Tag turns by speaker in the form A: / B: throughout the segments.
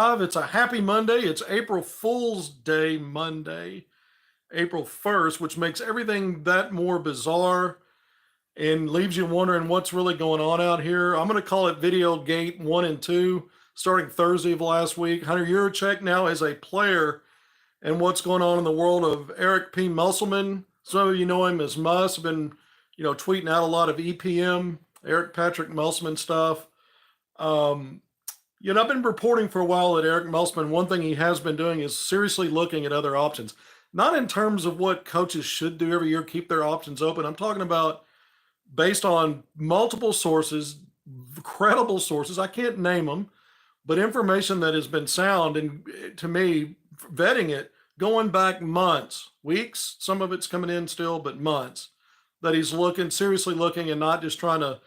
A: It's a happy Monday. It's April Fool's Day Monday, April 1st, which makes everything that more bizarre and leaves you wondering what's really going on out here. I'm going to call it Video Gate 1 and 2, starting Thursday of last week. Hunter Yurachek now is a player, and what's going on in the world of Eric P. Musselman. Some of you know him as Muss, been, tweeting out a lot of EPM, Eric Patrick Musselman stuff. I've been reporting for a while that Eric Musselman, one thing he has been doing is seriously looking at other options. Not in terms of what coaches should do every year, keep their options open. I'm talking about based on multiple sources, credible sources. I can't name them, but information that has been sound and to me, vetting it, going back months, weeks, some of it's coming in still, but months, that he's seriously looking and not just trying to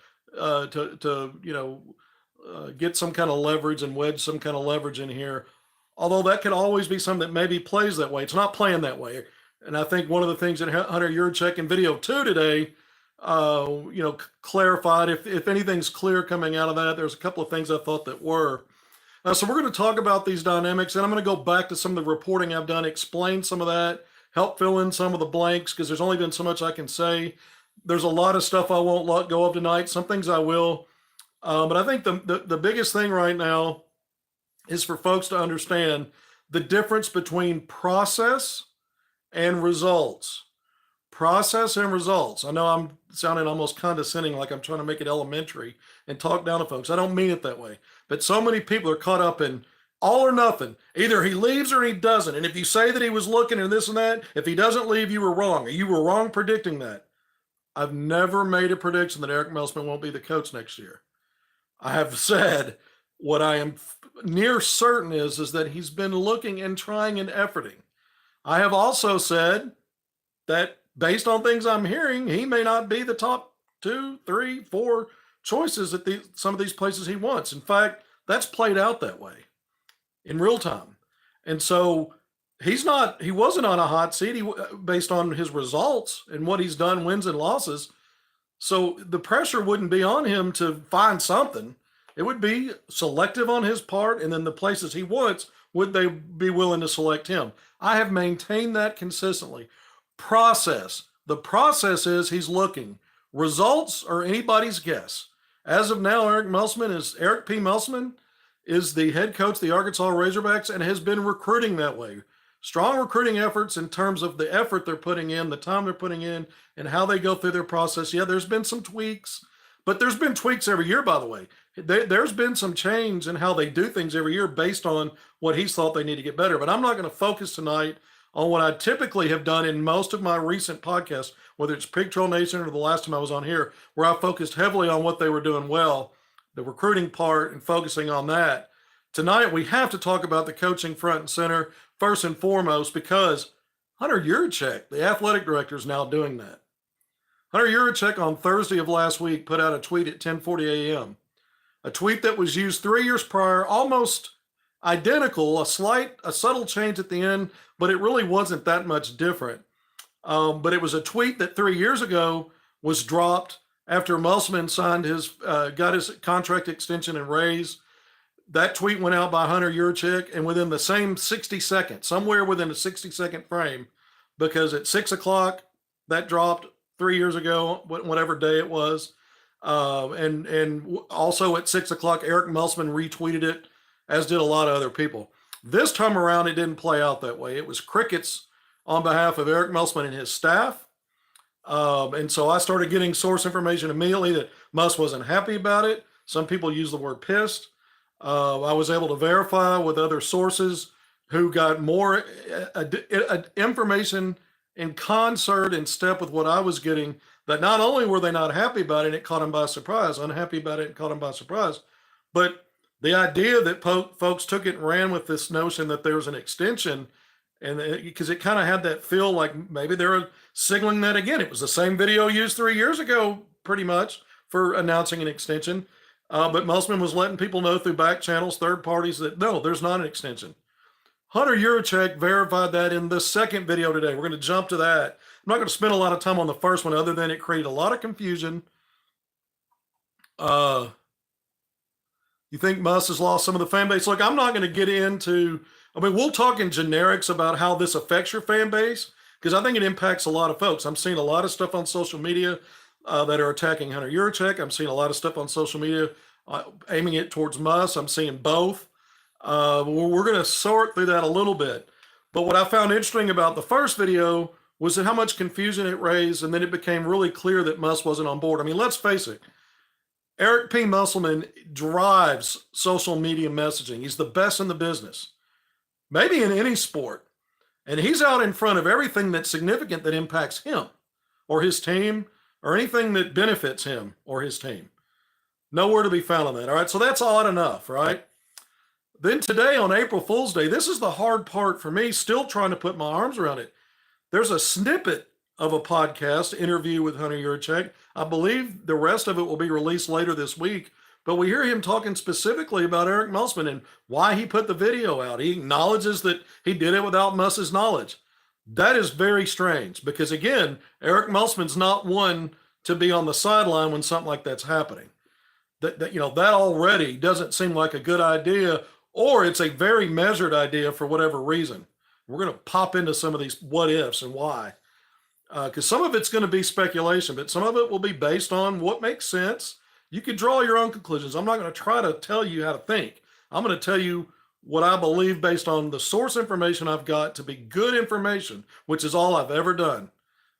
A: get some kind of leverage and wedge some kind of leverage in here. Although that could always be something that maybe plays that way. It's not playing that way. And I think one of the things that Hunter Yurachek in video 2 today, clarified, if anything's clear coming out of that, there's a couple of things I thought that were. So we're going to talk about these dynamics, and I'm going to go back to some of the reporting I've done, explain some of that, help fill in some of the blanks, because there's only been so much I can say. There's a lot of stuff I won't let go of tonight. Some things I will. But I think the biggest thing right now is for folks to understand the difference between process and results. Process and results. I know I'm sounding almost condescending, like I'm trying to make it elementary and talk down to folks. I don't mean it that way. But so many people are caught up in all or nothing. Either he leaves or he doesn't. And if you say that he was looking and this and that, if he doesn't leave, you were wrong. Or you were wrong predicting that. I've never made a prediction that Eric Musselman won't be the coach next year. I have said what I am near certain is that he's been looking and trying and efforting. I have also said that based on things I'm hearing, he may not be the top 2, 3, 4 choices at some of these places he wants. In fact, that's played out that way in real time. And so he wasn't on a hot seat based on his results and what he's done, wins and losses. So the pressure wouldn't be on him to find something. It would be selective on his part, and then the places he wants, would they be willing to select him? I have maintained that consistently. Process. The process is he's looking. Results are anybody's guess. As of now, Eric P. Musselman is the head coach of the Arkansas Razorbacks and has been recruiting that way. Strong recruiting efforts in terms of the effort they're putting in, the time they're putting in, and how they go through their process. Yeah, there's been some tweaks, but there's been tweaks every year, by the way. There's been some change in how they do things every year based on what he's thought they need to get better. But I'm not going to focus tonight on what I typically have done in most of my recent podcasts, whether it's Pig Trail Nation or the last time I was on here, where I focused heavily on what they were doing well, the recruiting part, and focusing on that. Tonight, we have to talk about the coaching front and center first and foremost, because Hunter Yurachek, the athletic director, is now doing that. Hunter Yurachek on Thursday of last week put out a tweet at 10:40 a.m., a tweet that was used 3 years prior, almost identical, a subtle change at the end, but it really wasn't that much different. But it was a tweet that 3 years ago was dropped after Musselman got his contract extension and raise. That tweet went out by Hunter Yurachek, and within the same 60 seconds, somewhere within a 60-second frame, because at 6 o'clock, that dropped 3 years ago, whatever day it was. And also at 6 o'clock, Eric Musselman retweeted it, as did a lot of other people. This time around, it didn't play out that way. It was crickets on behalf of Eric Musselman and his staff. And so I started getting source information immediately that Muss wasn't happy about it. Some people use the word pissed. I was able to verify with other sources who got more information in concert and step with what I was getting, that not only were they not happy about it, it caught them by surprise, unhappy about it, it caught them by surprise, but the idea that folks took it and ran with this notion that there was an extension, and because it kind of had that feel like maybe they're signaling that again. It was the same video used 3 years ago, pretty much, for announcing an extension. But Musselman was letting people know through back channels, third parties, that no, there's not an extension. Hunter Yurachek verified that in the second video today. We're going to jump to that. I'm not going to spend a lot of time on the first one, other than it created a lot of confusion. You think Muss has lost some of the fan base? Look, I'm not going to get into, I mean, we'll talk in generics about how this affects your fan base, because I think it impacts a lot of folks. I'm seeing a lot of stuff on social media that are attacking Hunter Yurachek. I'm seeing a lot of stuff on social media aiming it towards Muss. I'm seeing both. We're going to sort through that a little bit. But what I found interesting about the first video was that how much confusion it raised, and then it became really clear that Muss wasn't on board. I mean, let's face it. Eric P. Musselman drives social media messaging. He's the best in the business, maybe in any sport. And he's out in front of everything that's significant that impacts him or his team or anything that benefits him or his team. Nowhere to be found on that. All right, so that's odd enough, right? Then today on April Fool's Day, this is the hard part for me, still trying to put my arms around it. There's a snippet of a podcast interview with Hunter Yurachek. I believe the rest of it will be released later this week, but we hear him talking specifically about Eric Musselman and why he put the video out. He acknowledges that he did it without Muss's knowledge. That is very strange because, again, Eric Musselman's not one to be on the sideline when something like that's happening. That already doesn't seem like a good idea, or it's a very measured idea for whatever reason. We're going to pop into some of these what ifs and why. Because some of it's going to be speculation, but some of it will be based on what makes sense. You can draw your own conclusions. I'm not going to try to tell you how to think. I'm going to tell you what I believe based on the source information I've got to be good information, which is all I've ever done.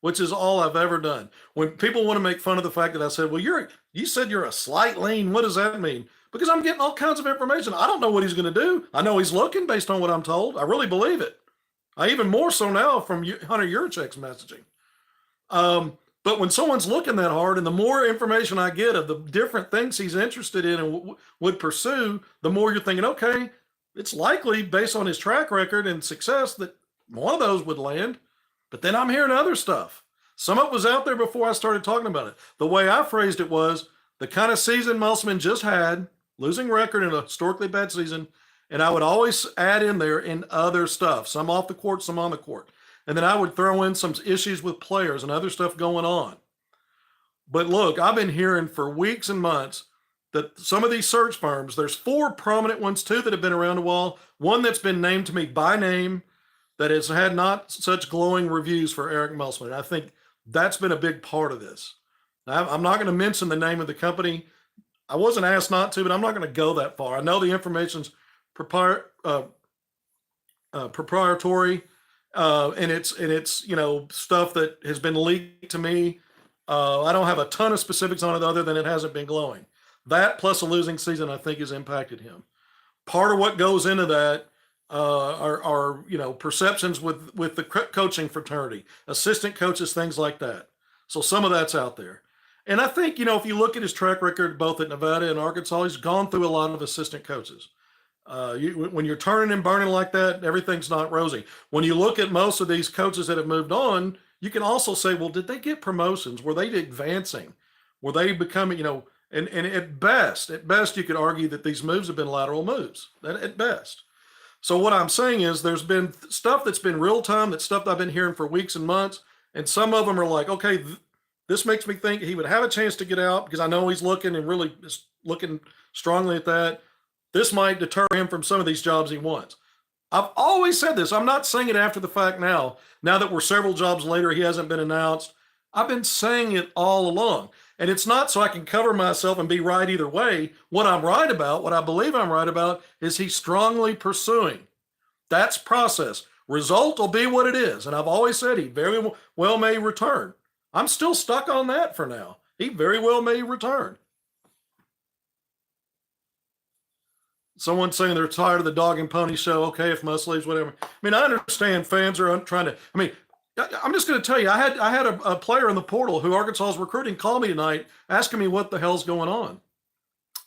A: When people want to make fun of the fact that I said, well, you said you're a slight lean. What does that mean? Because I'm getting all kinds of information. I don't know what he's going to do. I know he's looking based on what I'm told. I really believe it. I even more so now from Hunter Yurachek's messaging. But when someone's looking that hard, and the more information I get of the different things he's interested in and would pursue, the more you're thinking, okay, it's likely based on his track record and success that one of those would land. But then I'm hearing other stuff. Some of it was out there before I started talking about it. The way I phrased it was the kind of season Musselman just had, losing record in a historically bad season, and I would always add in there in other stuff, some off the court, some on the court. And then I would throw in some issues with players and other stuff going on. But look, I've been hearing for weeks and months that some of these search firms, there's 4 prominent ones too that have been around a while. One that's been named to me by name that has had not such glowing reviews for Eric Musselman. I think that's been a big part of this. I'm not going to mention the name of the company. I wasn't asked not to, but I'm not going to go that far. I know the information's proprietary, and it's stuff that has been leaked to me. I don't have a ton of specifics on it other than it hasn't been glowing. That plus a losing season, I think, has impacted him. Part of what goes into that are perceptions with the coaching fraternity, assistant coaches, things like that. So some of that's out there. And I think, if you look at his track record, both at Nevada and Arkansas, he's gone through a lot of assistant coaches. When you're turning and burning like that, everything's not rosy. When you look at most of these coaches that have moved on, you can also say, well, did they get promotions? Were they advancing? Were they becoming, and at best, you could argue that these moves have been lateral moves, at best. So what I'm saying is there's been stuff that's been real time, that's stuff I've been hearing for weeks and months. And some of them are like, okay, this makes me think he would have a chance to get out because I know he's looking and really is looking strongly at that. This might deter him from some of these jobs he wants. I've always said this. I'm not saying it after the fact now. Now that we're several jobs later, he hasn't been announced. I've been saying it all along. And it's not so I can cover myself and be right either way. What I'm right about, what I believe I'm right about, is he's strongly pursuing. That's process. Result will be what it is. And I've always said he very well may return. I'm still stuck on that for now. He very well may return. Someone saying they're tired of the dog and pony show. Okay, if Muss leaves, whatever. I mean, I understand fans are trying to. I mean, I'm just going to tell you, I had a player in the portal who Arkansas is recruiting call me tonight asking me what the hell's going on.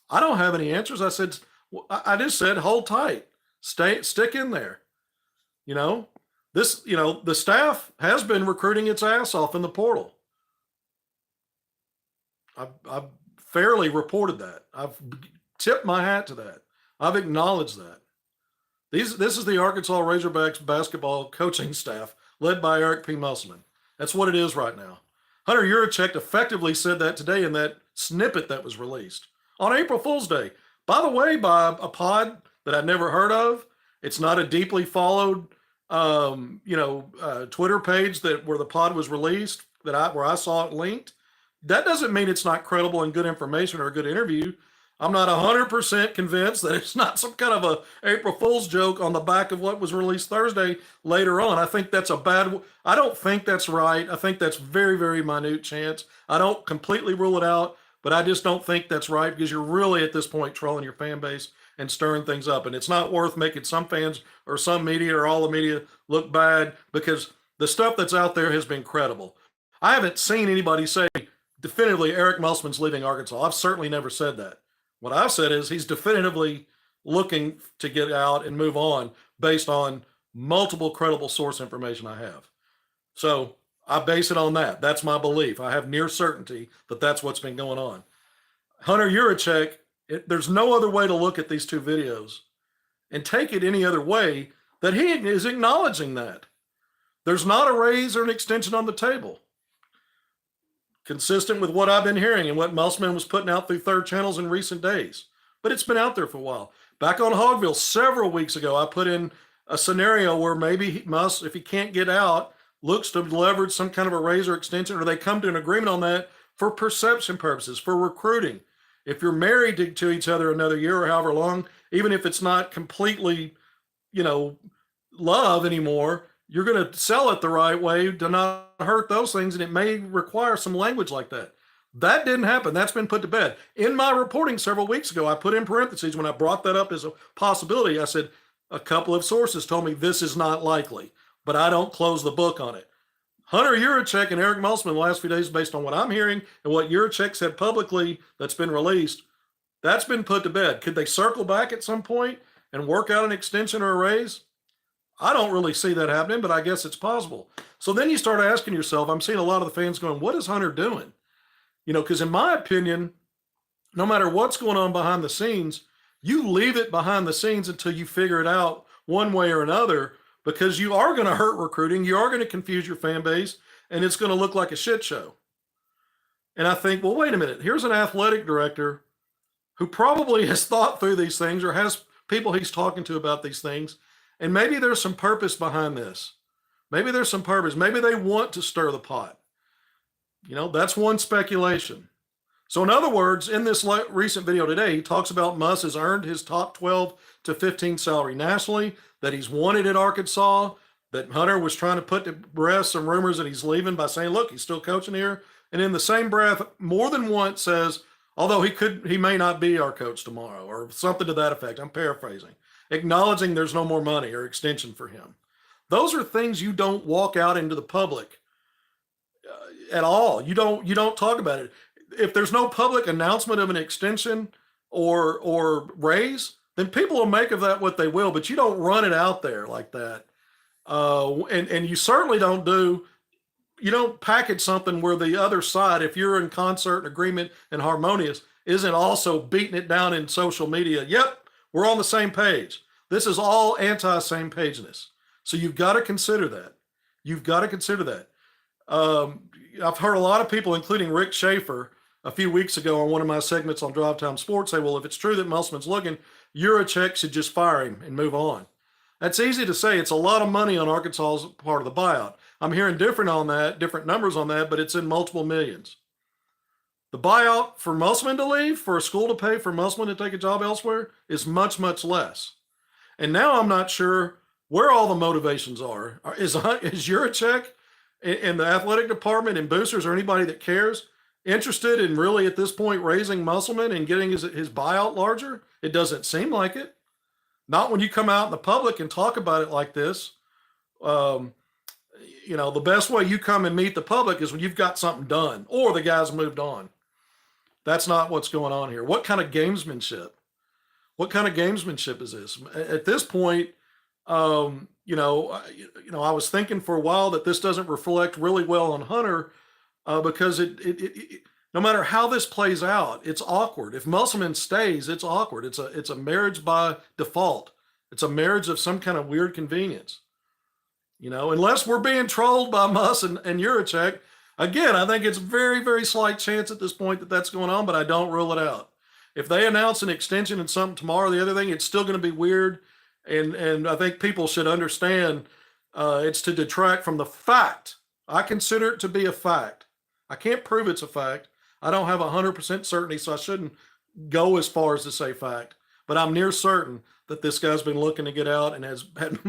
A: I don't have any answers. I just said, hold tight, stick in there. The staff has been recruiting its ass off in the portal. I've fairly reported that. I've tipped my hat to that. I've acknowledged that. This is the Arkansas Razorbacks basketball coaching staff led by Eric P. Musselman. That's what it is right now. Hunter Yurachek effectively said that today in that snippet that was released on April Fool's Day. By the way, by a pod that I'd never heard of. It's not a deeply followed, Twitter page that where the pod was released where I saw it linked. That doesn't mean it's not credible and good information or a good interview. I'm not 100% convinced that it's not some kind of a April Fool's joke on the back of what was released Thursday later on. I think that's I don't think that's right. I think that's very, very minute chance. I don't completely rule it out, but I just don't think that's right because you're really at this point trolling your fan base and stirring things up. And it's not worth making some fans or some media or all the media look bad because the stuff that's out there has been credible. I haven't seen anybody say definitively Eric Musselman's leaving Arkansas. I've certainly never said that. What I've said is he's definitively looking to get out and move on based on multiple credible source information I have. So I base it on that. That's my belief. I have near certainty that that's what's been going on. Hunter Yurachek, there's no other way to look at these two videos and take it any other way that he is acknowledging that. There's not a raise or an extension on the table. Consistent with what I've been hearing and what Musselman was putting out through third channels in recent days. But it's been out there for a while. Back on Hogville several weeks ago, I put in a scenario where maybe if he can't get out, looks to leverage some kind of a raise or extension, or they come to an agreement on that for perception purposes, for recruiting. If you're married to each other another year or however long, even if it's not completely, love anymore, you're going to sell it the right way to not hurt those things, and it may require some language like that. That didn't happen. That's been put to bed. In my reporting several weeks ago, I put in parentheses when I brought that up as a possibility. I said a couple of sources told me this is not likely, but I don't close the book on it. Hunter Yurachek and Eric Musselman the last few days, based on what I'm hearing and what Yurachek said publicly that's been released, that's been put to bed. Could they circle back at some point and work out an extension or a raise? I don't really see that happening, but I guess it's possible. So then you start asking yourself, I'm seeing a lot of the fans going, what is Hunter doing? Because in my opinion, no matter what's going on behind the scenes, you leave it behind the scenes until you figure it out one way or another, because you are going to hurt recruiting. You are going to confuse your fan base, and it's going to look like a shit show. And I think, well, wait a minute. Here's an athletic director who probably has thought through these things or has people he's talking to about these things. And maybe there's some purpose behind this. Maybe there's some purpose. Maybe they want to stir the pot. That's one speculation. So in other words, in this recent video today, he talks about Muss has earned his top 12 to 15 salary nationally, that he's wanted at Arkansas, that Hunter was trying to put to rest some rumors that he's leaving by saying, look, he's still coaching here. And in the same breath, more than once says, although he may not be our coach tomorrow, or something to that effect. I'm paraphrasing. Acknowledging there's no more money or extension for him. Those are things you don't walk out into the public at all. You don't talk about it. If there's no public announcement of an extension or raise, then people will make of that what they will, but you don't run it out there like that. And you certainly you don't package something where the other side, if you're in concert and agreement and harmonious, isn't also beating it down in social media. Yep, we're on the same page. This is all anti-same pageness. So you've got to consider that. I've heard a lot of people, including Rick Schaefer, a few weeks ago on one of my segments on Drive Time Sports, say, well, if it's true that Musselman's looking, Yurachek should just fire him and move on. That's easy to say. It's a lot of money on Arkansas's part of the buyout. I'm hearing different numbers on that, but it's in multiple millions. The buyout for Musselman to leave, for a school to pay for Musselman to take a job elsewhere, is much, much less. And now I'm not sure where all the motivations are. Is Yurachek and the athletic department and boosters or anybody that cares interested in really at this point raising Musselman and getting his buyout larger? It doesn't seem like it. Not when you come out in the public and talk about it like this. The best way you come and meet the public is when you've got something done or the guy's moved on. That's not what's going on here. What kind of gamesmanship? What kind of gamesmanship is this? At this point, I was thinking for a while that this doesn't reflect really well on Hunter because it no matter how this plays out, it's awkward. If Musselman stays, it's awkward. It's a marriage by default. It's a marriage of some kind of weird convenience. Unless we're being trolled by Muss and Yurachek. Again, I think it's very, very slight chance at this point that that's going on, but I don't rule it out. if they announce an extension and something tomorrow, the other thing, it's still going to be weird. And I think people should understand it's to detract from the fact. I consider it to be a fact. I can't prove it's a fact. I don't have 100% certainty, so I shouldn't go as far as to say fact. But I'm near certain that this guy's been looking to get out and has had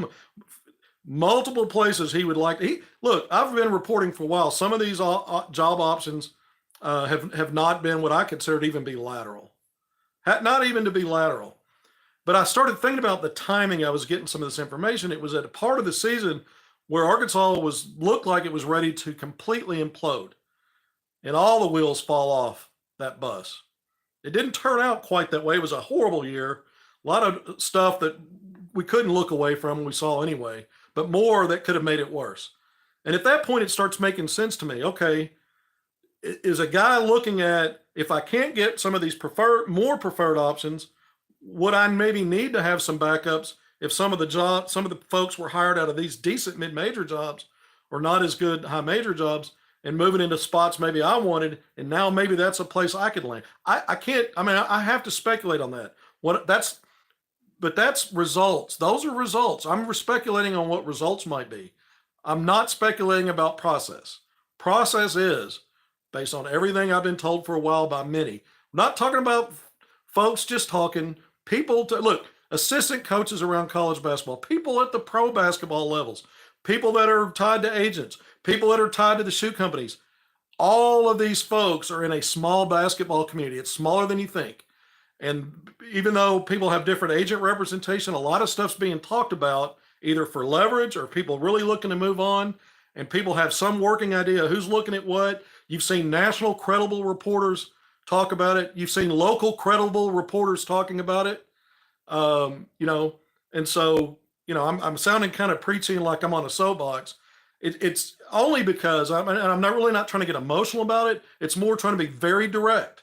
A: multiple places he would like to. Look, I've been reporting for a while. Some of these job options have not been what I consider to even be lateral. Not even to be lateral. But I started thinking about the timing I was getting some of this information. It was at a part of the season where Arkansas looked like it was ready to completely implode and all the wheels fall off that bus. It didn't turn out quite that way. It was a horrible year. A lot of stuff that we couldn't look away from, we saw anyway, but more that could have made it worse. And at that point, it starts making sense to me. Okay, is a guy looking at, if I can't get some of these more preferred options, would I maybe need to have some backups if some of the folks were hired out of these decent mid-major jobs or not as good high major jobs and moving into spots maybe I wanted, and now maybe that's a place I could land. I can't, I mean, I have to speculate on that. But that's results. Those are results. I'm speculating on what results might be. I'm not speculating about process. Process is based on everything I've been told for a while by many. I'm not talking about folks, just talking people look, assistant coaches around college basketball, people at the pro basketball levels, people that are tied to agents, people that are tied to the shoe companies. All of these folks are in a small basketball community. It's smaller than you think. And even though people have different agent representation, a lot of stuff's being talked about either for leverage or people really looking to move on. And people have some working idea who's looking at what. You've seen national credible reporters talk about it. You've seen local credible reporters talking about it. And so, I'm sounding kind of preachy like I'm on a soapbox. It's only because I'm not really not trying to get emotional about it. It's more trying to be very direct.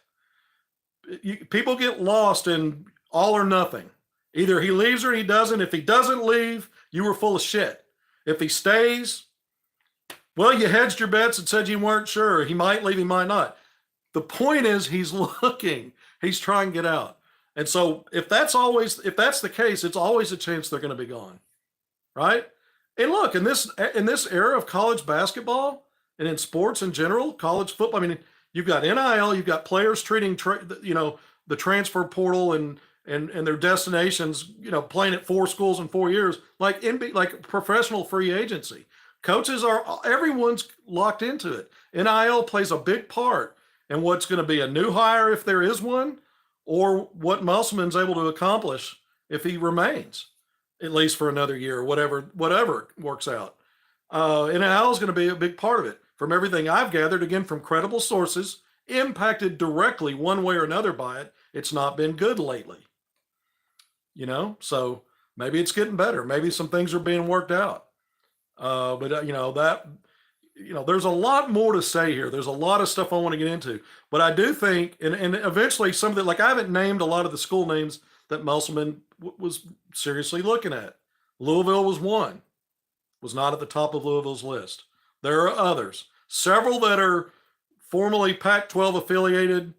A: People get lost in all or nothing. Either he leaves or he doesn't. If he doesn't leave, you were full of shit. If he stays, well, you hedged your bets and said you weren't sure. He might leave, he might not. The point is he's looking. He's trying to get out. And so if that's the case, it's always a chance they're going to be gone. Right? And look, in this era of college basketball and in sports in general, college football, I mean, you've got NIL, you've got players treating the transfer portal and their destinations, playing at 4 schools in 4 years, like professional free agency. Everyone's locked into it. NIL plays a big part in what's going to be a new hire if there is one, or what Musselman's able to accomplish if he remains, at least for another year, or whatever works out. NIL is going to be a big part of it. From everything I've gathered, again, from credible sources, impacted directly one way or another by it, it's not been good lately. So maybe it's getting better. Maybe some things are being worked out. There's a lot more to say here. There's a lot of stuff I want to get into. But I do think, and eventually some of I haven't named a lot of the school names that Musselman was seriously looking at. Louisville was one. Was not at the top of Louisville's list. There are others. Several that are formally Pac-12 affiliated,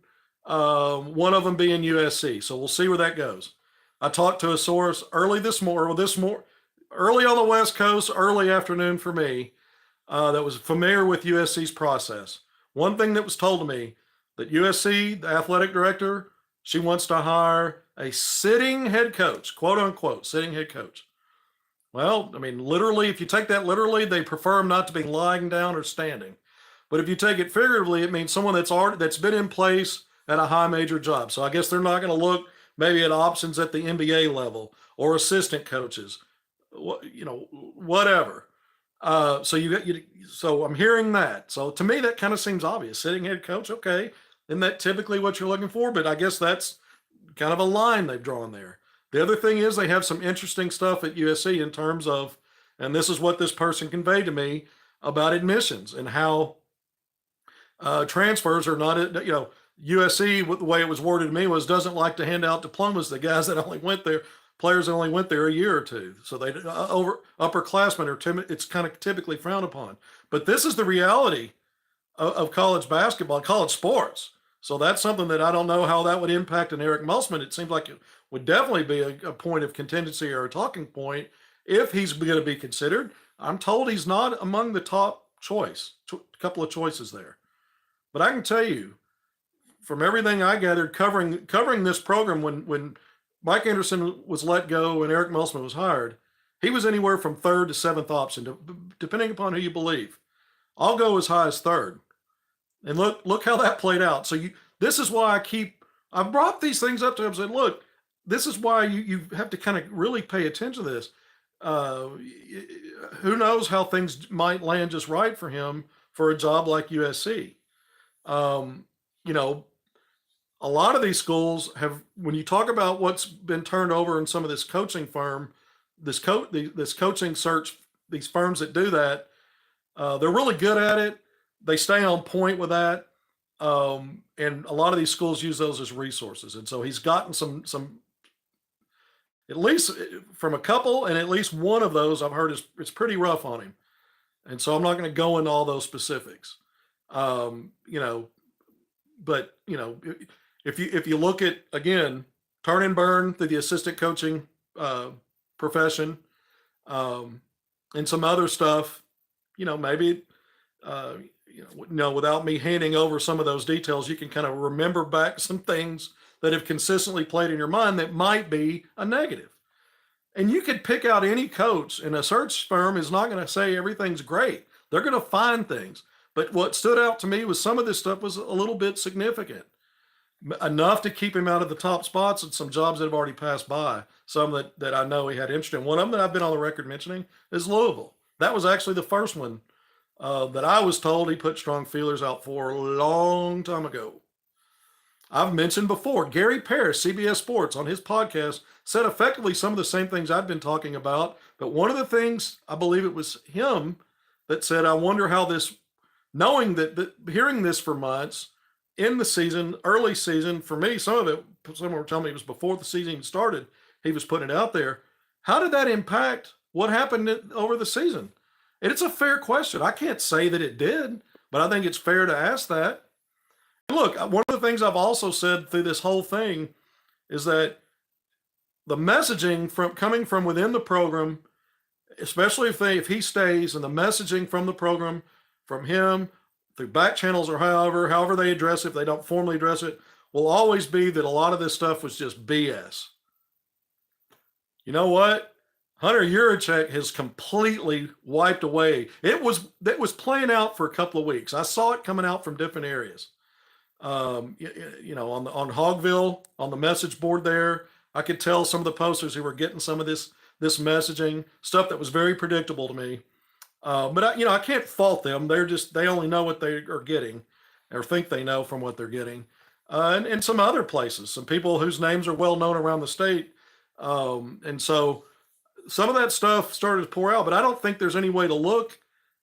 A: one of them being USC. So we'll see where that goes. I talked to a source early early on the West Coast, early afternoon for me, that was familiar with USC's process. One thing that was told to me, that USC, the athletic director, she wants to hire a sitting head coach, quote unquote, sitting head coach. Well, I mean, literally, if you take that literally, they prefer them not to be lying down or standing. But if you take it figuratively, it means someone that's been in place at a high major job. So I guess they're not going to look maybe at options at the NBA level or assistant coaches, whatever. So I'm hearing that. So to me, that kind of seems obvious. Sitting head coach, okay, isn't that typically what you're looking for? But I guess that's kind of a line they've drawn there. The other thing is they have some interesting stuff at USC in terms of, and this is what this person conveyed to me about admissions and how transfers are not, USC, the way it was worded to me was doesn't like to hand out diplomas to guys that only went there, players that only went there a year or two. So they upperclassmen are timid. It's kind of typically frowned upon. But this is the reality of college basketball, college sports. So that's something that I don't know how that would impact an Eric Musselman. It seems like it would definitely be a point of contingency or a talking point if he's going to be considered. I'm told he's not among the top choice, a couple of choices there. But I can tell you, from everything I gathered covering this program, when Mike Anderson was let go and Eric Musselman was hired, he was anywhere from third to seventh option, depending upon who you believe. I'll go as high as third. And look how that played out. So this is why I've brought these things up to him and said, look, this is why you have to kind of really pay attention to this. Who knows how things might land just right for him for a job like USC. You know, a lot of these schools have, when you talk about what's been turned over in some of this coaching firm, this coaching search, these firms that do that, they're really good at it. They stay on point with that. And a lot of these schools use those as resources. And so he's gotten some, at least from a couple, and at least one of those I've heard it's pretty rough on him. And so I'm not going to go into all those specifics. You know, but you know, if you look at, again, turn and burn through the assistant coaching profession, and some other stuff, you know, maybe you know, without me handing over some of those details, you can kind of remember back some things that have consistently played in your mind that might be a negative. And you could pick out any coach, and a search firm is not going to say everything's great. They're going to find things. But what stood out to me was some of this stuff was a little bit significant, enough to keep him out of the top spots and some jobs that have already passed by, some that I know he had interest in. One of them that I've been on the record mentioning is Louisville. That was actually the first one that I was told he put strong feelers out for a long time ago. I've mentioned before, Gary Parrish, CBS Sports, on his podcast, said effectively some of the same things I've been talking about. But one of the things, I believe it was him that said, I wonder how this, knowing that hearing this for months in the season, early season, for me, some were telling me it was before the season even started, he was putting it out there. How did that impact what happened over the season? And it's a fair question. I can't say that it did, but I think it's fair to ask that. Look, one of the things I've also said through this whole thing is that the messaging coming from within the program, especially if he stays, and the messaging from the program, from him, through back channels or however they address it, if they don't formally address it, will always be that a lot of this stuff was just BS. You know what? Hunter Yurachek has completely wiped away. It was playing out for a couple of weeks. I saw it coming out from different areas. You know, on Hogville, on the message board there, I could tell some of the posters who were getting some of this messaging stuff that was very predictable to me. But I can't fault them. They only know what they are getting, or think they know from what they're getting. And some other places, some people whose names are well known around the state. And so some of that stuff started to pour out, but I don't think there's any way to look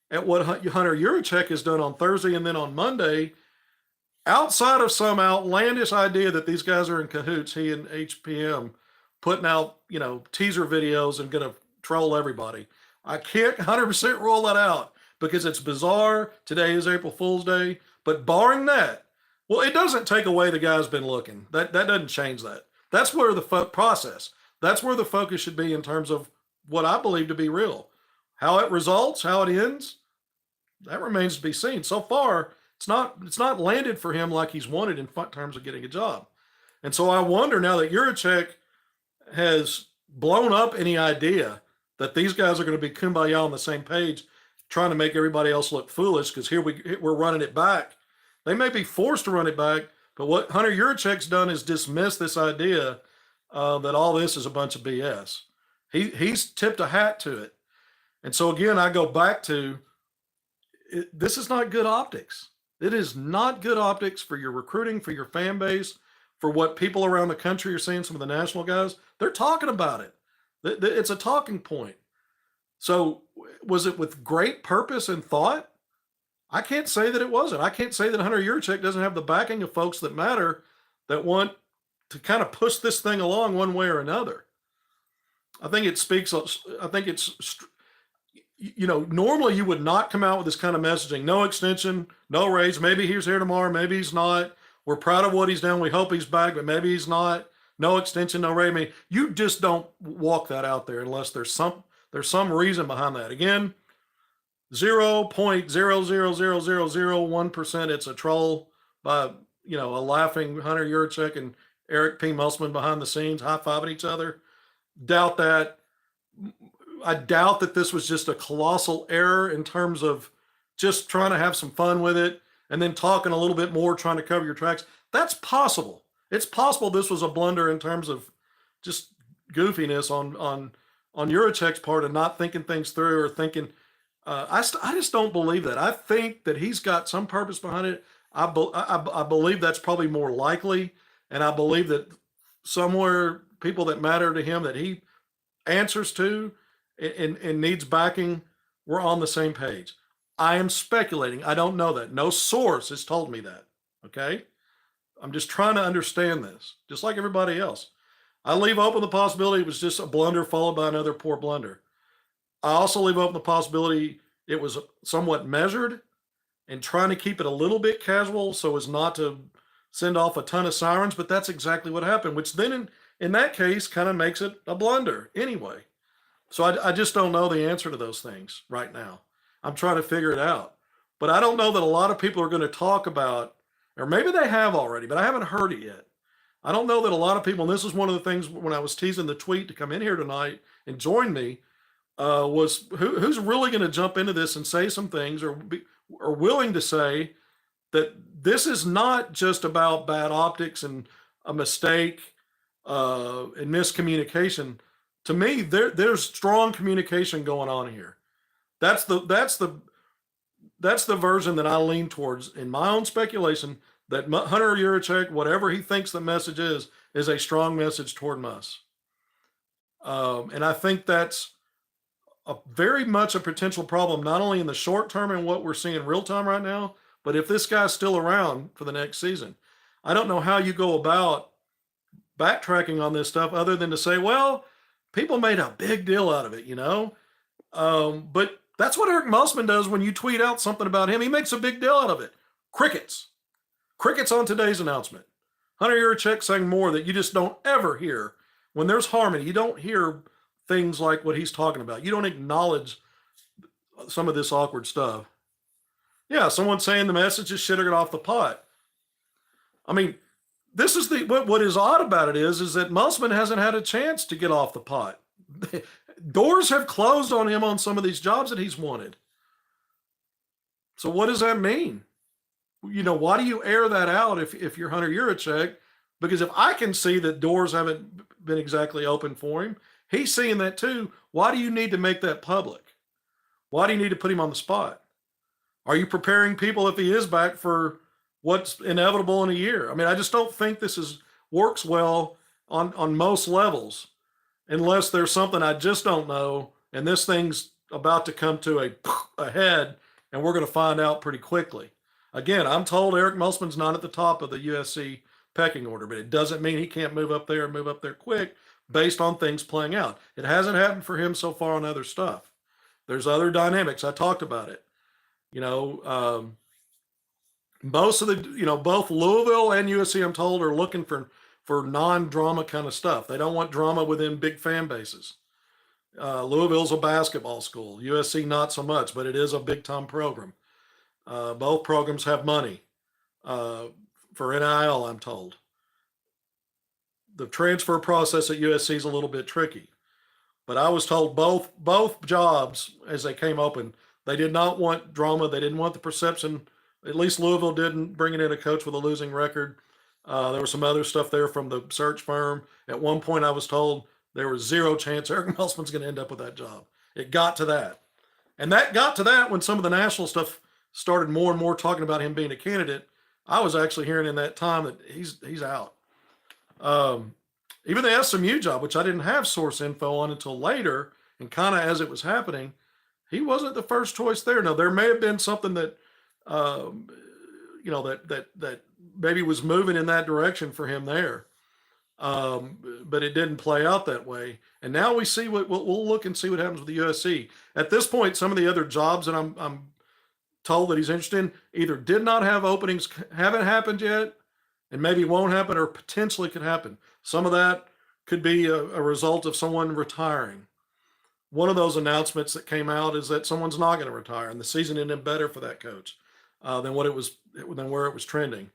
A: at what Hunter Yurachek has done on Thursday and then on Monday, outside of some outlandish idea that these guys are in cahoots, he and HPM, putting out, teaser videos and going to troll everybody. I can't 100% rule that out because it's bizarre. Today is April Fool's Day. But barring that, well, it doesn't take away the guy's been looking. That doesn't change that. That's where the process, that's where the focus should be in terms of what I believe to be real. How it results, how it ends, that remains to be seen. So far, it's not landed for him like he's wanted in terms of getting a job. And so I wonder now that Yurachek has blown up any idea that these guys are going to be kumbaya on the same page, trying to make everybody else look foolish because here we're running it back. They may be forced to run it back, but what Hunter Yurachek's done is dismiss this idea that all this is a bunch of BS. He's tipped a hat to it. And so again, I go back to this is not good optics. It is not good optics for your recruiting, for your fan base, for what people around the country are seeing. Some of the national guys, they're talking about it. It's a talking point. So was it with great purpose and thought? I can't say that it wasn't. I can't say that Hunter Yurachek doesn't have the backing of folks that matter, that want to kind of push this thing along one way or another. I think it speaks, I think it's, normally you would not come out with this kind of messaging. No extension, no raise. Maybe he's here tomorrow, maybe he's not. We're proud of what he's done. We hope he's back, but maybe he's not. No extension, no rating. I mean, you just don't walk that out there unless there's some reason behind that. Again, 0.00001%. It's a troll by a laughing Hunter Yurachek and Eric P. Musselman behind the scenes high-fiving each other. Doubt that. I doubt that this was just a colossal error in terms of just trying to have some fun with it and then talking a little bit more, trying to cover your tracks. That's possible. It's possible this was a blunder in terms of just goofiness on Yurachek's part and not thinking things through or thinking. I just don't believe that. I think that he's got some purpose behind it. I believe that's probably more likely, and I believe that somewhere people that matter to him that he answers to and needs backing, we're on the same page. I am speculating. I don't know that. No source has told me that. Okay? I'm just trying to understand this, just like everybody else. I leave open the possibility it was just a blunder followed by another poor blunder. I also leave open the possibility it was somewhat measured and trying to keep it a little bit casual so as not to send off a ton of sirens, but that's exactly what happened, which then in that case kind of makes it a blunder anyway. So I just don't know the answer to those things right now. I'm trying to figure it out. But I don't know that a lot of people are going to talk about, or maybe they have already, but I haven't heard it yet. I don't know that a lot of people, and this is one of the things when I was teasing the tweet to come in here tonight and join me, was who's really going to jump into this and say some things or willing to say that this is not just about bad optics and a mistake and miscommunication. To me, there's strong communication going on here. That's the version that I lean towards in my own speculation, that Hunter Yurachek, whatever he thinks the message is a strong message toward us. And I think that's very much a potential problem, not only in the short term and what we're seeing real time right now, but if this guy's still around for the next season. I don't know how you go about backtracking on this stuff other than to say, well, people made a big deal out of it, but that's what Eric Musselman does when you tweet out something about him. He makes a big deal out of it. Crickets on today's announcement. Hunter Yurachek saying more that you just don't ever hear. When there's harmony, you don't hear things like what he's talking about. You don't acknowledge some of this awkward stuff. Yeah, someone saying the message is shit or get off the pot. I mean, this is what is odd about it is that Musselman hasn't had a chance to get off the pot. Doors have closed on him on some of these jobs that he's wanted. So what does that mean? Why do you air that out if you're Hunter Yurachek? Because if I can see that doors haven't been exactly open for him, he's seeing that too. Why do you need to make that public? Why do you need to put him on the spot? Are you preparing people if he is back for what's inevitable in a year? I mean, I just don't think this works well on most levels unless there's something I just don't know, and this thing's about to come to a head, and we're going to find out pretty quickly. Again, I'm told Eric Musselman's not at the top of the USC pecking order, but it doesn't mean he can't move up there quick based on things playing out. It hasn't happened for him so far on other stuff. There's other dynamics. I talked about it. Most of the, both Louisville and USC, I'm told, are looking for non-drama kind of stuff. They don't want drama within big fan bases. Louisville's a basketball school. USC not so much, but it is a big-time program. Both programs have money for NIL, I'm told. The transfer process at USC is a little bit tricky. But I was told both jobs, as they came open, they did not want drama. They didn't want the perception. At least Louisville didn't, bringing in a coach with a losing record. There was some other stuff there from the search firm. At one point, I was told there was zero chance Eric Musselman's going to end up with that job. It got to that. And that got to that when some of the national stuff started more and more talking about him being a candidate. I was actually hearing in that time that he's out. Even the SMU job, which I didn't have source info on until later, and kind of as it was happening, he wasn't the first choice there. Now, there may have been something that, that maybe was moving in that direction for him there. But it didn't play out that way. And now we see we'll look and see what happens with the USC. At this point, some of the other jobs that I'm told that he's interested in either did not have openings, haven't happened yet, and maybe won't happen or potentially could happen. Some of that could be a result of someone retiring. One of those announcements that came out is that someone's not going to retire, and the season ended better for that coach than what it was than where it was trending.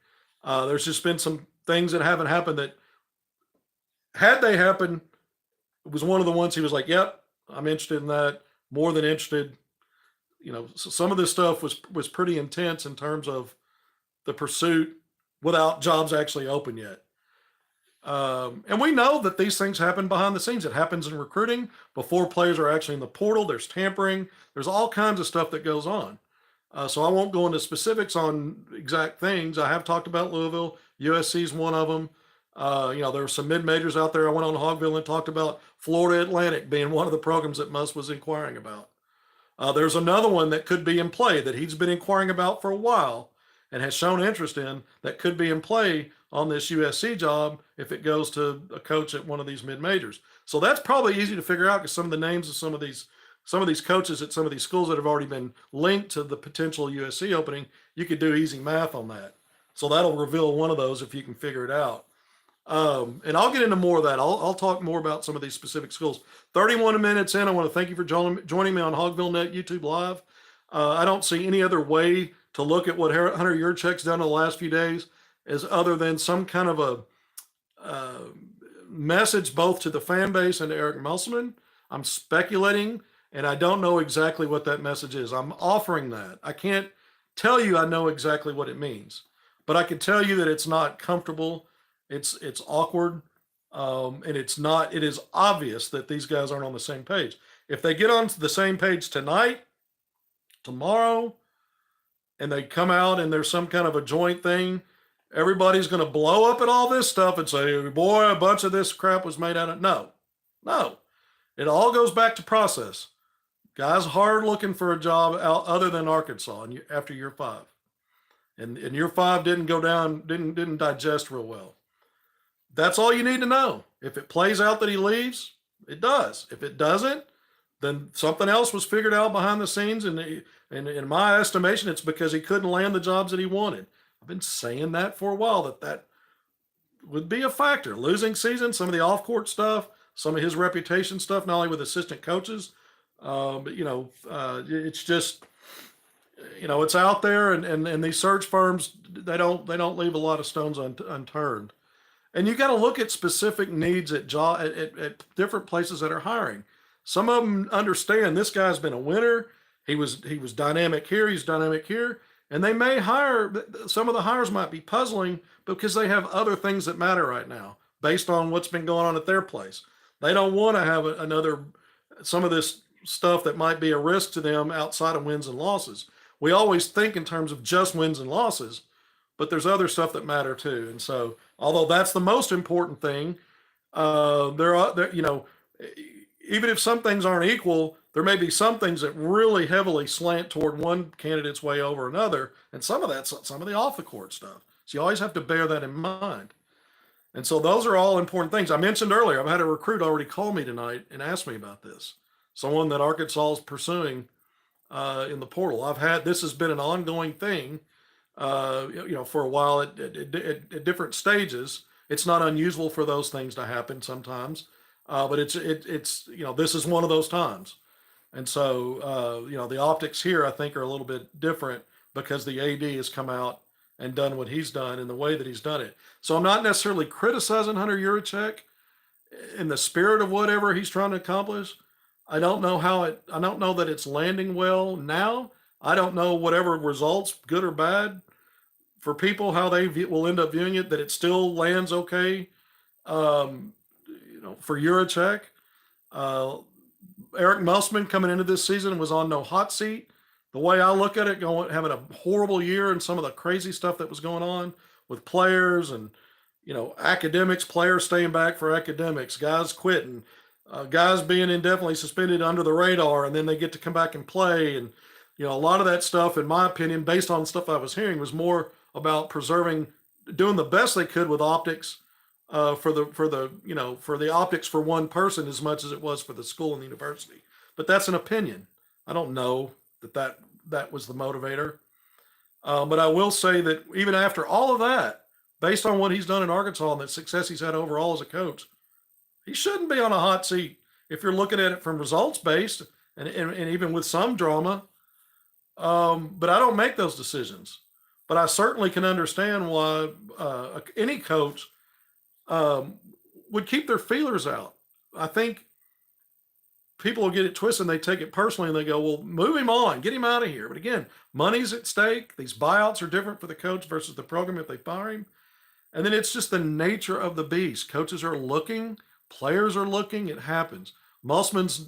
A: There's just been some things that haven't happened that, had they happened, it was one of the ones he was like, "Yep, I'm interested in that, more than interested." So some of this stuff was pretty intense in terms of the pursuit without jobs actually open yet. And we know that these things happen behind the scenes. It happens in recruiting before players are actually in the portal. There's tampering. There's all kinds of stuff that goes on. So I won't go into specifics on exact things. I have talked about Louisville. USC is one of them. There were some mid-majors out there. I went on Hogville and talked about Florida Atlantic being one of the programs that Muss was inquiring about. There's another one that could be in play that he's been inquiring about for a while and has shown interest in, that could be in play on this USC job if it goes to a coach at one of these mid majors. So that's probably easy to figure out, because some of the names of some of these coaches at some of these schools that have already been linked to the potential USC opening, you could do easy math on that. So that'll reveal one of those if you can figure it out. And I'll get into more of that. I'll talk more about some of these specific schools. 31 minutes in, I want to thank you for joining me on HogvilleNET YouTube Live. I don't see any other way to look at what Hunter Yurachek's done in the last few days as other than some kind of a message both to the fan base and to Eric Musselman. I'm speculating, and I don't know exactly what that message is. I'm offering that. I can't tell you I know exactly what it means, but I can tell you that it's not comfortable. It's awkward, and it is obvious that these guys aren't on the same page. If they get on the same page tonight, tomorrow, and they come out and there's some kind of a joint thing, everybody's going to blow up at all this stuff and say, boy, a bunch of this crap was made out of. No. It all goes back to process. Guys hard looking for a job other than Arkansas after year 5. And year 5 didn't go down, didn't digest real well. That's all you need to know. If it plays out that he leaves, it does. If it doesn't, then something else was figured out behind the scenes. And in my estimation, it's because he couldn't land the jobs that he wanted. I've been saying that for a while, that would be a factor. Losing season, some of the off-court stuff, some of his reputation stuff, not only with assistant coaches, but it's just, it's out there, and these search firms, they don't leave a lot of stones unturned. And you got to look at specific needs at different places that are hiring. Some of them understand this guy's been a winner. He was dynamic here. He's dynamic here. And they may hire, some of the hires might be puzzling because they have other things that matter right now based on what's been going on at their place. They don't want to have some of this stuff that might be a risk to them outside of wins and losses. We always think in terms of just wins and losses, but there's other stuff that matter too. And so, although that's the most important thing, even if some things aren't equal, there may be some things that really heavily slant toward one candidate's way over another, and some of that's some of the off the court stuff. So you always have to bear that in mind. And so those are all important things. I mentioned earlier, I've had a recruit already call me tonight and ask me about this. Someone that Arkansas is pursuing in the portal. This has been an ongoing thing, for a while at different stages. It's not unusual for those things to happen sometimes, but it's this is one of those times. And so, the optics here, I think, are a little bit different because the AD has come out and done what he's done in the way that he's done it. So I'm not necessarily criticizing Hunter Yurachek in the spirit of whatever he's trying to accomplish. I don't know that it's landing well now. I don't know whatever results, good or bad, for people, how they will end up viewing it, that it still lands okay, for Yurachek. Eric Musselman coming into this season was on no hot seat. The way I look at it, having a horrible year and some of the crazy stuff that was going on with players and, academics, players staying back for academics, guys quitting, guys being indefinitely suspended under the radar, and then they get to come back and play. And, a lot of that stuff, in my opinion, based on stuff I was hearing, was more about doing the best they could with optics, for the optics for one person as much as it was for the school and the university. But that's an opinion. I don't know that was the motivator. But I will say that even after all of that, based on what he's done in Arkansas and the success he's had overall as a coach, he shouldn't be on a hot seat if you're looking at it from results based and even with some drama. But I don't make those decisions. But I certainly can understand why any coach um, would keep their feelers out. I think people will get it twisted and they take it personally and they go, well, move him on, get him out of here. But again, money's at stake. These buyouts are different for the coach versus the program if they fire him. And then it's just the nature of the beast. Coaches are looking, players are looking, it happens. Musselman's,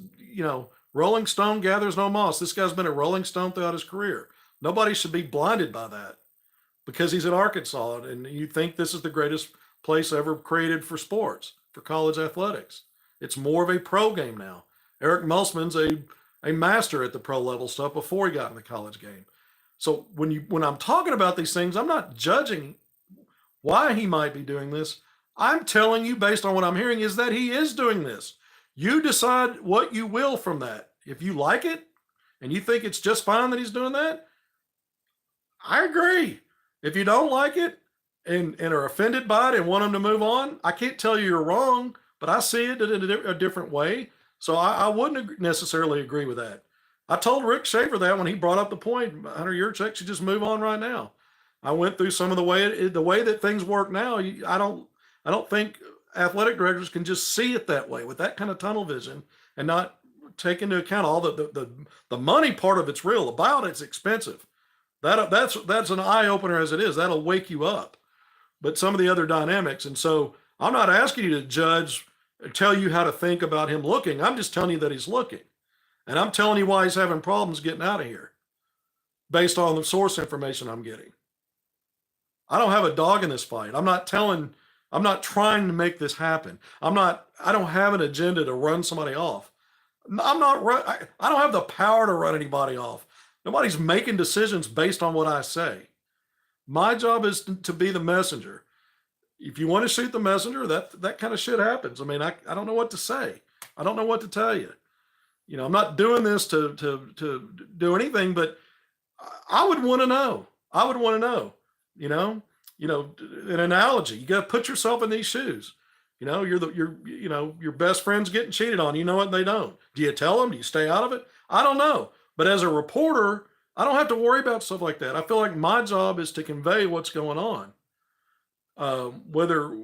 A: Rolling Stone gathers no moss. This guy's been a Rolling Stone throughout his career. Nobody should be blinded by that because he's in Arkansas and you think this is the greatest place ever created for sports, for college athletics. It's more of a pro game now. Eric Musselman's a master at the pro level stuff before he got in the college game. So when I'm talking about these things, I'm not judging why he might be doing this. I'm telling you, based on what I'm hearing, is that he is doing this. You decide what you will from that. If you like it and you think it's just fine that he's doing that, I agree. If you don't like it and are offended by it and want him to move on, I can't tell you you're wrong, but I see it in a different way. So I wouldn't necessarily agree with that. I told Rick Schaefer that when he brought up the point, Hunter Yurachek should just move on right now. I went through some of the way that things work now. I don't think athletic directors can just see it that way with that kind of tunnel vision and not take into account all the money part of it's real. The buyout, it's expensive. That's an eye opener as it is. That'll wake you up. But some of the other dynamics, and so I'm not asking you to judge or tell you how to think about him looking. I'm just telling you that he's looking, and I'm telling you why he's having problems getting out of here, based on the source information I'm getting. I don't have a dog in this fight. I'm not trying to make this happen. I don't have an agenda to run somebody off. I don't have the power to run anybody off. Nobody's making decisions based on what I say. My job is to be the messenger. If you want to shoot the messenger, that kind of shit happens. I mean, I don't know what to say. I don't know what to tell you. I'm not doing this to do anything, but I would want to know. I would want to know. An analogy. You got to put yourself in these shoes. Your best friend's getting cheated on. You know it, they don't. Do you tell them? Do you stay out of it? I don't know. But as a reporter, I don't have to worry about stuff like that. I feel like my job is to convey what's going on. Whether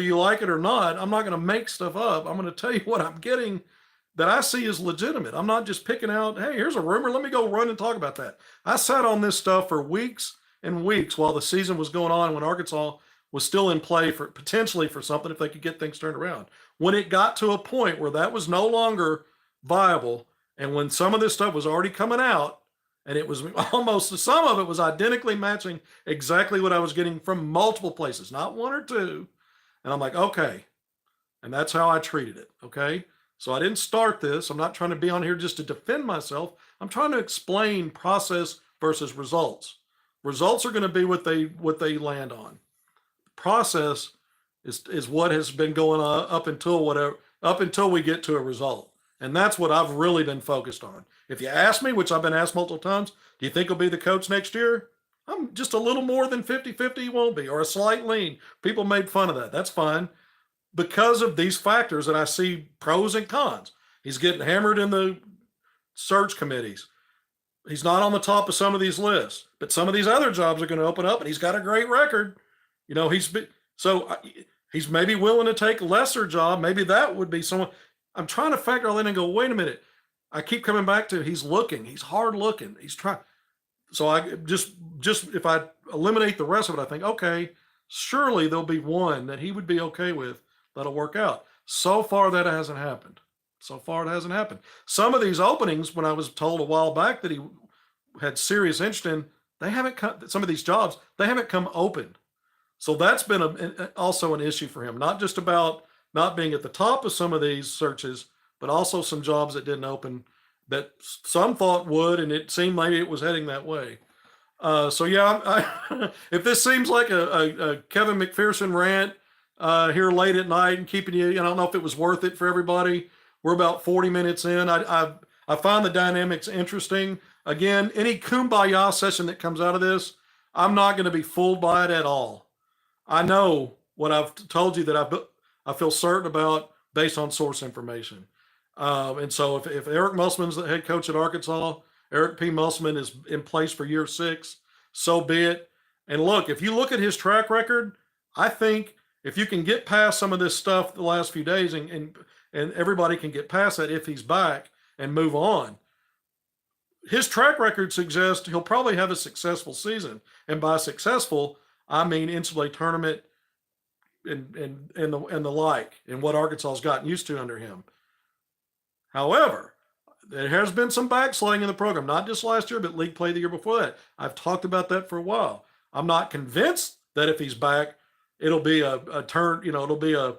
A: you like it or not, I'm not going to make stuff up. I'm going to tell you what I'm getting that I see as legitimate. I'm not just picking out, hey, here's a rumor. Let me go run and talk about that. I sat on this stuff for weeks and weeks while the season was going on when Arkansas was still in play for potentially for something if they could get things turned around. When it got to a point where that was no longer viable, and when some of this stuff was already coming out, and it was almost, some of it was identically matching exactly what I was getting from multiple places, not one or two. And I'm like, okay. And that's how I treated it. Okay. So I didn't start this. I'm not trying to be on here just to defend myself. I'm trying to explain process versus results. Results are going to be what they land on. Process is what has been going on up until we get to a result. And that's what I've really been focused on. If you ask me, which I've been asked multiple times, do you think he'll be the coach next year? I'm just a little more than 50-50 he won't be, or a slight lean. People made fun of that. That's fine. Because of these factors that I see pros and cons. He's getting hammered in the search committees. He's not on the top of some of these lists, but some of these other jobs are going to open up, and he's got a great record. He's maybe willing to take a lesser job. Maybe that would be someone. I'm trying to factor all in and go, wait a minute. I keep coming back to he's looking. He's hard looking. He's trying. So I just if I eliminate the rest of it, I think, okay, surely there'll be one that he would be okay with that'll work out. So far, that hasn't happened. Some of these openings, when I was told a while back that he had serious interest in, they haven't come. Some of these jobs, they haven't come open. So that's been also an issue for him. Not just about not being at the top of some of these searches, but also some jobs that didn't open that some thought would, and it seemed maybe it was heading that way. So yeah, if this seems like a Kevin McPherson rant here late at night and keeping you, I don't know if it was worth it for everybody. We're about 40 minutes in. I find the dynamics interesting. Again, any kumbaya session that comes out of this, I'm not going to be fooled by it at all. I know what I've told you that I feel certain about based on source information. And so if Eric Musselman's the head coach at Arkansas, Eric P. Musselman is in place for year 6, so be it. And look, if you look at his track record, I think if you can get past some of this stuff the last few days, and everybody can get past that if he's back and move on, his track record suggests he'll probably have a successful season. And by successful, I mean NCAA tournament and the like, and what Arkansas has gotten used to under him. However, there has been some backsliding in the program, not just last year, but league play the year before that. I've talked about that for a while. I'm not convinced that if he's back, it'll be a turn, it'll be a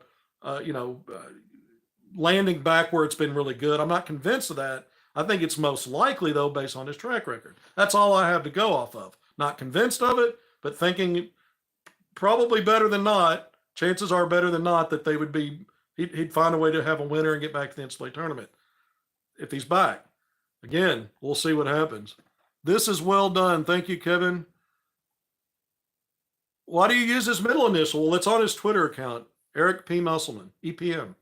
A: landing back where it's been really good. I'm not convinced of that. I think it's most likely, though, based on his track record. That's all I have to go off of. Not convinced of it, but thinking probably better than not, chances are better than not that they would be, he'd find a way to have a winner and get back to the NCAA tournament if he's back. Again, we'll see what happens. This is well done. Thank you, Kevin. Why do you use his middle initial? Well, it's on his Twitter account, Eric P. Musselman, EPM.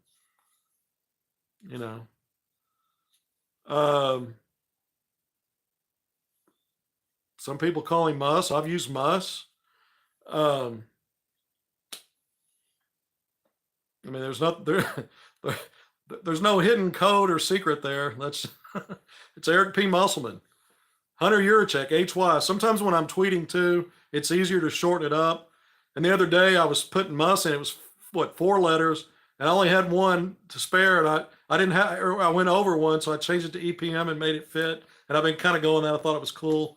A: Some people call him Muss. I've used Muss. I mean, there's no hidden code or secret there. It's Eric P. Musselman. Hunter Yurachek, HY. Sometimes when I'm tweeting too, it's easier to shorten it up. And the other day I was putting Muss in. It was 4 letters, and I only had one to spare, and I went over one, so I changed it to EPM and made it fit. And I've been kind of going that. I thought it was cool.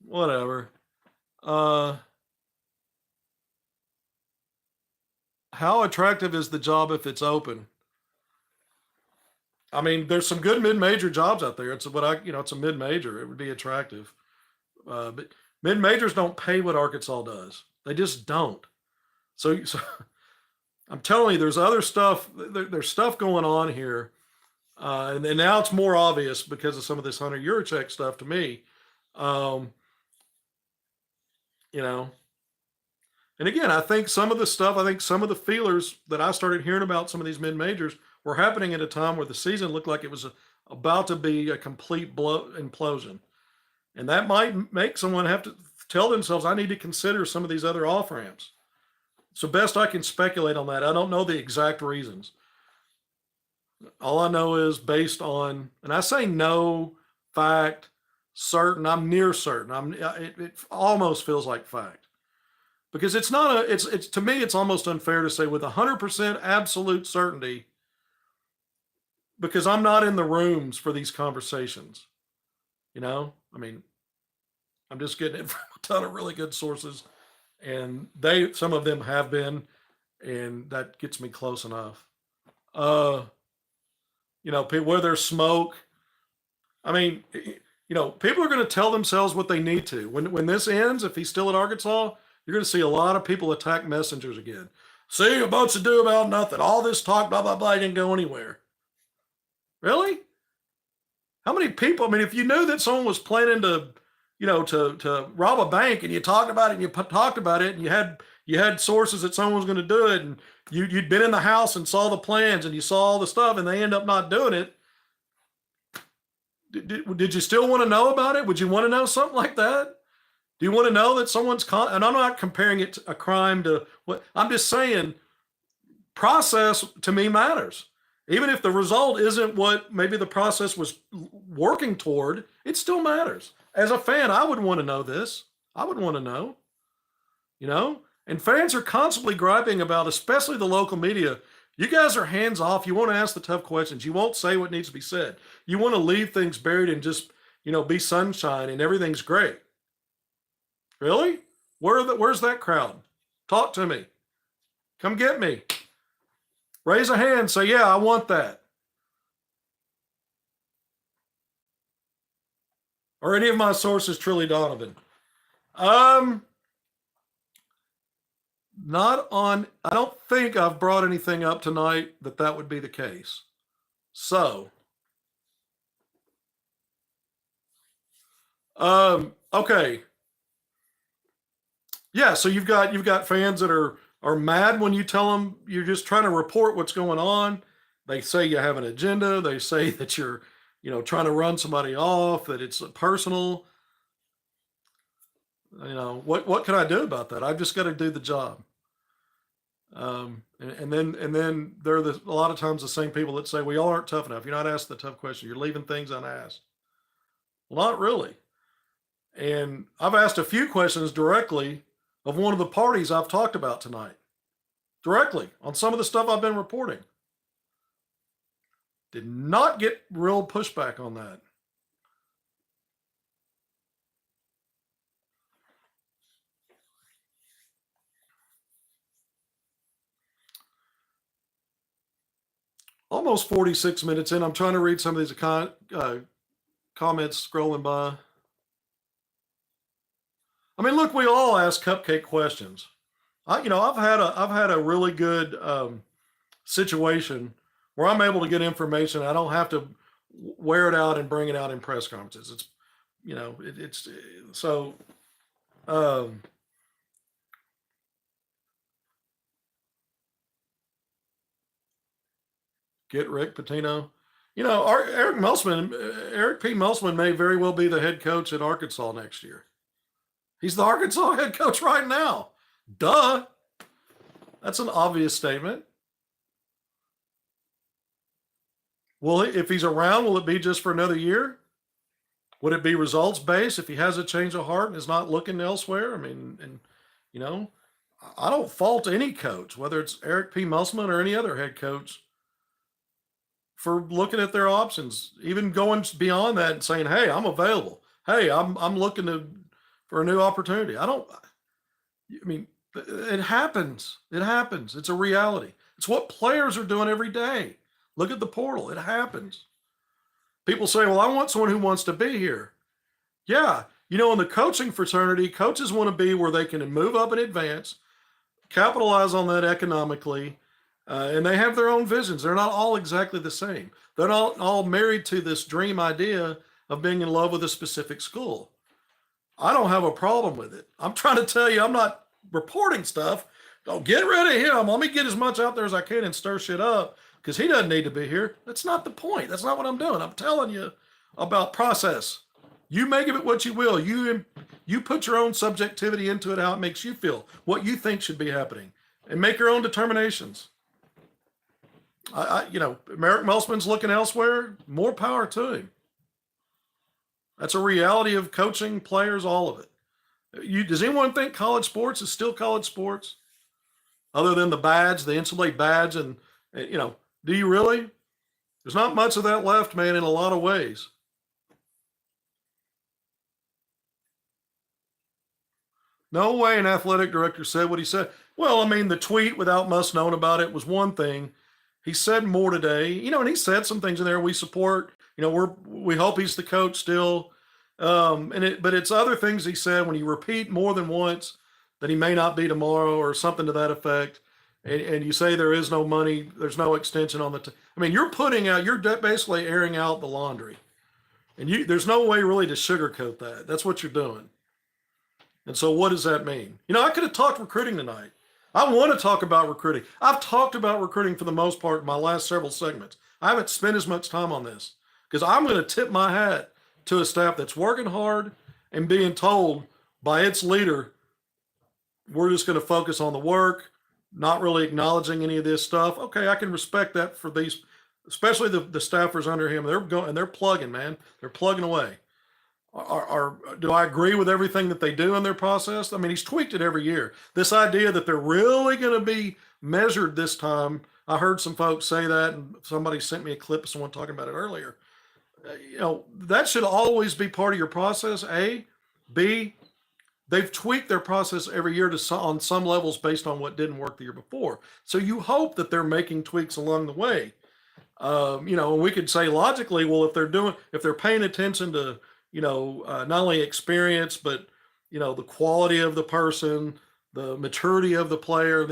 A: Whatever. How attractive is the job if it's open? I mean, there's some good mid-major jobs out there. It's a mid-major. It would be attractive. But mid-majors don't pay what Arkansas does. They just don't. So I'm telling you, there's other stuff. There's stuff going on here. And now it's more obvious because of some of this Hunter Yurachek stuff to me. And again, I think some of the feelers that I started hearing about some of these mid-majors were happening at a time where the season looked like it was about to be a complete implosion. And that might make someone have to tell themselves, I need to consider some of these other off-ramps. So best I can speculate on that. I don't know the exact reasons. All I know is based on, and I say no, fact, certain, I'm near certain. It almost feels like fact. Because it's to me, it's almost unfair to say with 100% absolute certainty, because I'm not in the rooms for these conversations. I mean, I'm just getting it from a ton of really good sources, and some of them have been, and that gets me close enough. Where there's smoke, I mean, people are going to tell themselves what they need to. When this ends, if he's still at Arkansas, you're going to see a lot of people attack messengers again. See, a bunch to do about nothing. All this talk, blah, blah, blah, didn't go anywhere. Really? How many people? I mean, if you knew that someone was planning to rob a bank, and you talked about it, and you had sources that someone was going to do it, and you'd been in the house and saw the plans, and you saw all the stuff, and they end up not doing it. Did you still want to know about it? Would you want to know something like that? Do you want to know that someone's and I'm not comparing it to a crime to what I'm just saying. Process to me matters. Even if the result isn't what maybe the process was working toward, it still matters. As a fan, I would want to know this. I would want to know, and fans are constantly griping about, especially the local media. You guys are hands off. You want to ask the tough questions. You won't say what needs to be said. You want to leave things buried and just, be sunshine and everything's great. Really? Where's that crowd? Talk to me. Come get me. Raise a hand. Say, yeah, I want that. Or any of my sources, Trilly Donovan. Not on, I don't think I've brought anything up tonight that would be the case. So, okay. Yeah, so you've got fans that are are mad when you tell them you're just trying to report what's going on. They say you have an agenda. They say that you're, trying to run somebody off, that it's personal. What can I do about that? I've just got to do the job. And then there are a lot of times the same people that say, well, y'all aren't tough enough. You're not asking the tough question. You're leaving things unasked. Well, not really. And I've asked a few questions directly of one of the parties I've talked about tonight, directly on some of the stuff I've been reporting. Did not get real pushback on that. Almost 46 minutes in. I'm trying to read some of these comments scrolling by. I mean, look, we all ask cupcake questions. I've had a really good situation where I'm able to get information. I don't have to wear it out and bring it out in press conferences. It's, it's so. Get Rick Pitino. Eric P. Musselman may very well be the head coach at Arkansas next year. He's the Arkansas head coach right now. Duh. That's an obvious statement. If he's around, will it be just for another year? Would it be results based if he has a change of heart and is not looking elsewhere? I mean, I don't fault any coach, whether it's Eric P. Musselman or any other head coach, for looking at their options, even going beyond that and saying, "Hey, I'm available. Hey, I'm looking for a new opportunity." It happens. It happens. It's a reality. It's what players are doing every day. Look at the portal. It happens. People say, "Well, I want someone who wants to be here." Yeah, in the coaching fraternity, coaches want to be where they can move up and advance, capitalize on that economically. And they have their own visions. They're not all exactly the same. They're not all married to this dream idea of being in love with a specific school. I don't have a problem with it. I'm trying to tell you, I'm not reporting stuff. Don't get rid of him. Let me get as much out there as I can and stir shit up because he doesn't need to be here. That's not the point. That's not what I'm doing. I'm telling you about process. You make of it what you will. You put your own subjectivity into it, how it makes you feel, what you think should be happening, and make your own determinations. Merrick Musselman's looking elsewhere. More power to him. That's a reality of coaching players, all of it. Does anyone think college sports is still college sports? Other than the badge, the NCAA badge, and do you really? There's not much of that left, man, in a lot of ways. No way an athletic director said what he said. Well, the tweet without Musk knowing about it was one thing. He said more today, and he said some things in there we support. We hope he's the coach still. But it's other things he said when you repeat more than once that he may not be tomorrow or something to that effect. And you say there is no money, there's no extension on you're basically airing out the laundry. And there's no way really to sugarcoat that. That's what you're doing. And so what does that mean? I could have talked recruiting tonight. I want to talk about recruiting. I've talked about recruiting for the most part in my last several segments. I haven't spent as much time on this because I'm going to tip my hat to a staff that's working hard and being told by its leader, we're just going to focus on the work, not really acknowledging any of this stuff. Okay, I can respect that for these, especially the staffers under him. They're going and they're plugging, man. They're plugging away. Do I agree with everything that they do in their process? He's tweaked it every year. This idea that they're really going to be measured this time, I heard some folks say that, and somebody sent me a clip of someone talking about it earlier. That should always be part of your process, A. B, they've tweaked their process every year on some levels based on what didn't work the year before. So you hope that they're making tweaks along the way. We could say logically, well, if they're paying attention to not only experience, but, the quality of the person, the maturity of the player,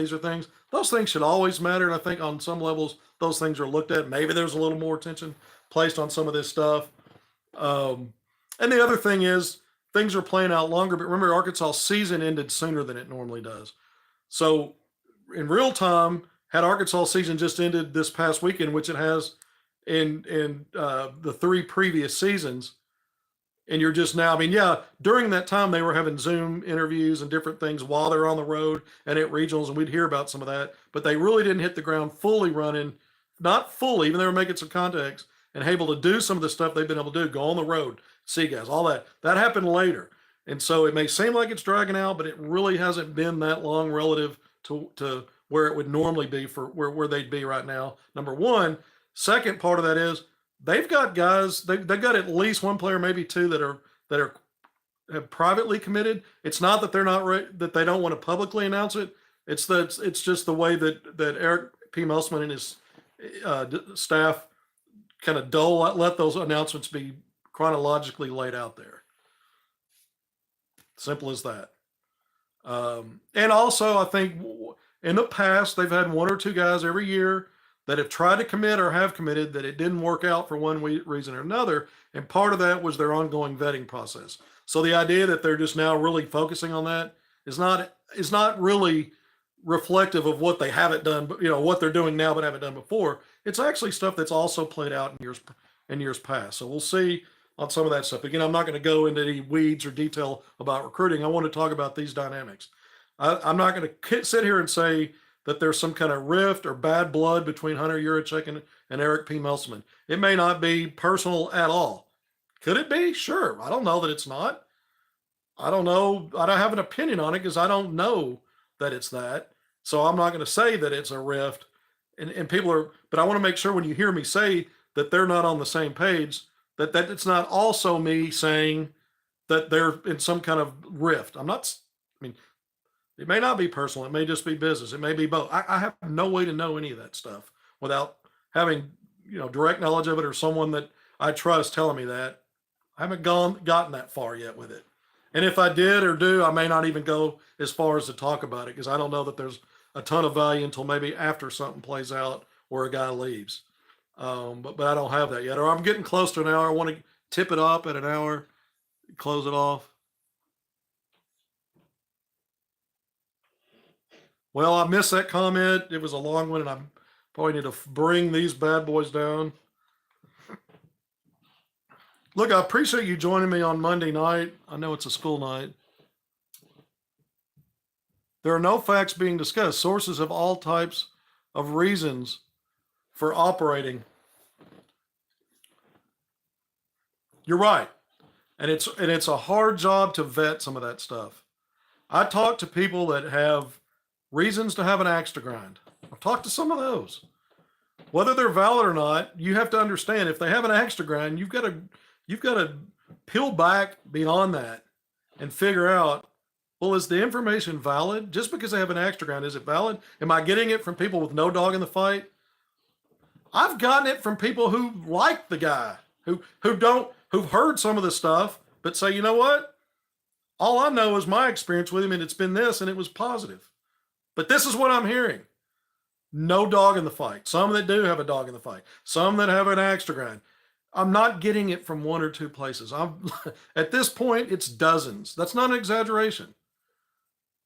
A: those things should always matter. And I think on some levels, those things are looked at. Maybe there's a little more attention placed on some of this stuff. And the other thing is things are playing out longer, but remember Arkansas season ended sooner than it normally does. So in real time, had Arkansas season just ended this past weekend, which it has in the 3 previous seasons, and you're just now, I mean, yeah, during that time they were having Zoom interviews and different things while they're on the road and at regionals, and we'd hear about some of that, but they really didn't hit the ground fully running, not fully, even they were making some contacts and able to do some of the stuff they've been able to do, go on the road, see guys, all that. That happened later. And so it may seem like it's dragging out, but it really hasn't been that long relative to where it would normally be for where they'd be right now. Number one. Second part of that is they've got guys, they've got at least one player, maybe two that are have privately committed. It's not that they're not that they don't want to publicly announce it. It's that it's just the way that Eric P. Musselman and his staff kind of let those announcements be chronologically laid out there. Simple as that. And also, I think in the past they've had 1 or 2 guys every year that have tried to commit or have committed that it didn't work out for one reason or another. And part of that was their ongoing vetting process. So the idea that they're just now really focusing on that is not really reflective of what they haven't done, but what they're doing now but haven't done before. It's actually stuff that's also played out in years past. So we'll see on some of that stuff. Again, I'm not going to go into any weeds or detail about recruiting. I want to talk about these dynamics. I'm not going to sit here and say that there's some kind of rift or bad blood between Hunter Yurachek and Eric P. Musselman. It may not be personal at all. Could it be? Sure. I don't know that it's not. I don't know. I don't have an opinion on it because I don't know that it's that. So I'm not going to say that it's a rift. And people are, but I want to make sure when you hear me say that they're not on the same page, that it's not also me saying that they're in some kind of rift. I mean, it may not be personal. It may just be business. It may be both. I have no way to know any of that stuff without having, direct knowledge of it or someone that I trust telling me that. I haven't gotten that far yet with it. And if I did or do, I may not even go as far as to talk about it because I don't know that there's a ton of value until maybe after something plays out or a guy leaves. But I don't have that yet. Or I'm getting close to an hour. I want to tip it up at an hour, close it off. Well, I missed that comment. It was a long one, and I probably need to bring these bad boys down. Look, I appreciate you joining me on Monday night. I know it's a school night. There are no facts being discussed. Sources have all types of reasons for operating. You're right. And it's a hard job to vet some of that stuff. I talk to people that have reasons to have an axe to grind. I've talked to some of those. Whether they're valid or not, you have to understand if they have an axe to grind, you've got to peel back beyond that and figure out, well, is the information valid? Just because they have an axe to grind, is it valid? Am I getting it from people with no dog in the fight? I've gotten it from people who like the guy, who've heard some of the stuff, but say, you know what? All I know is my experience with him, and it's been this, and it was positive. But this is what I'm hearing. No dog in the fight. Some that do have a dog in the fight. Some that have an axe to grind. I'm not getting it from 1 or 2 places. At this point, it's dozens. That's not an exaggeration.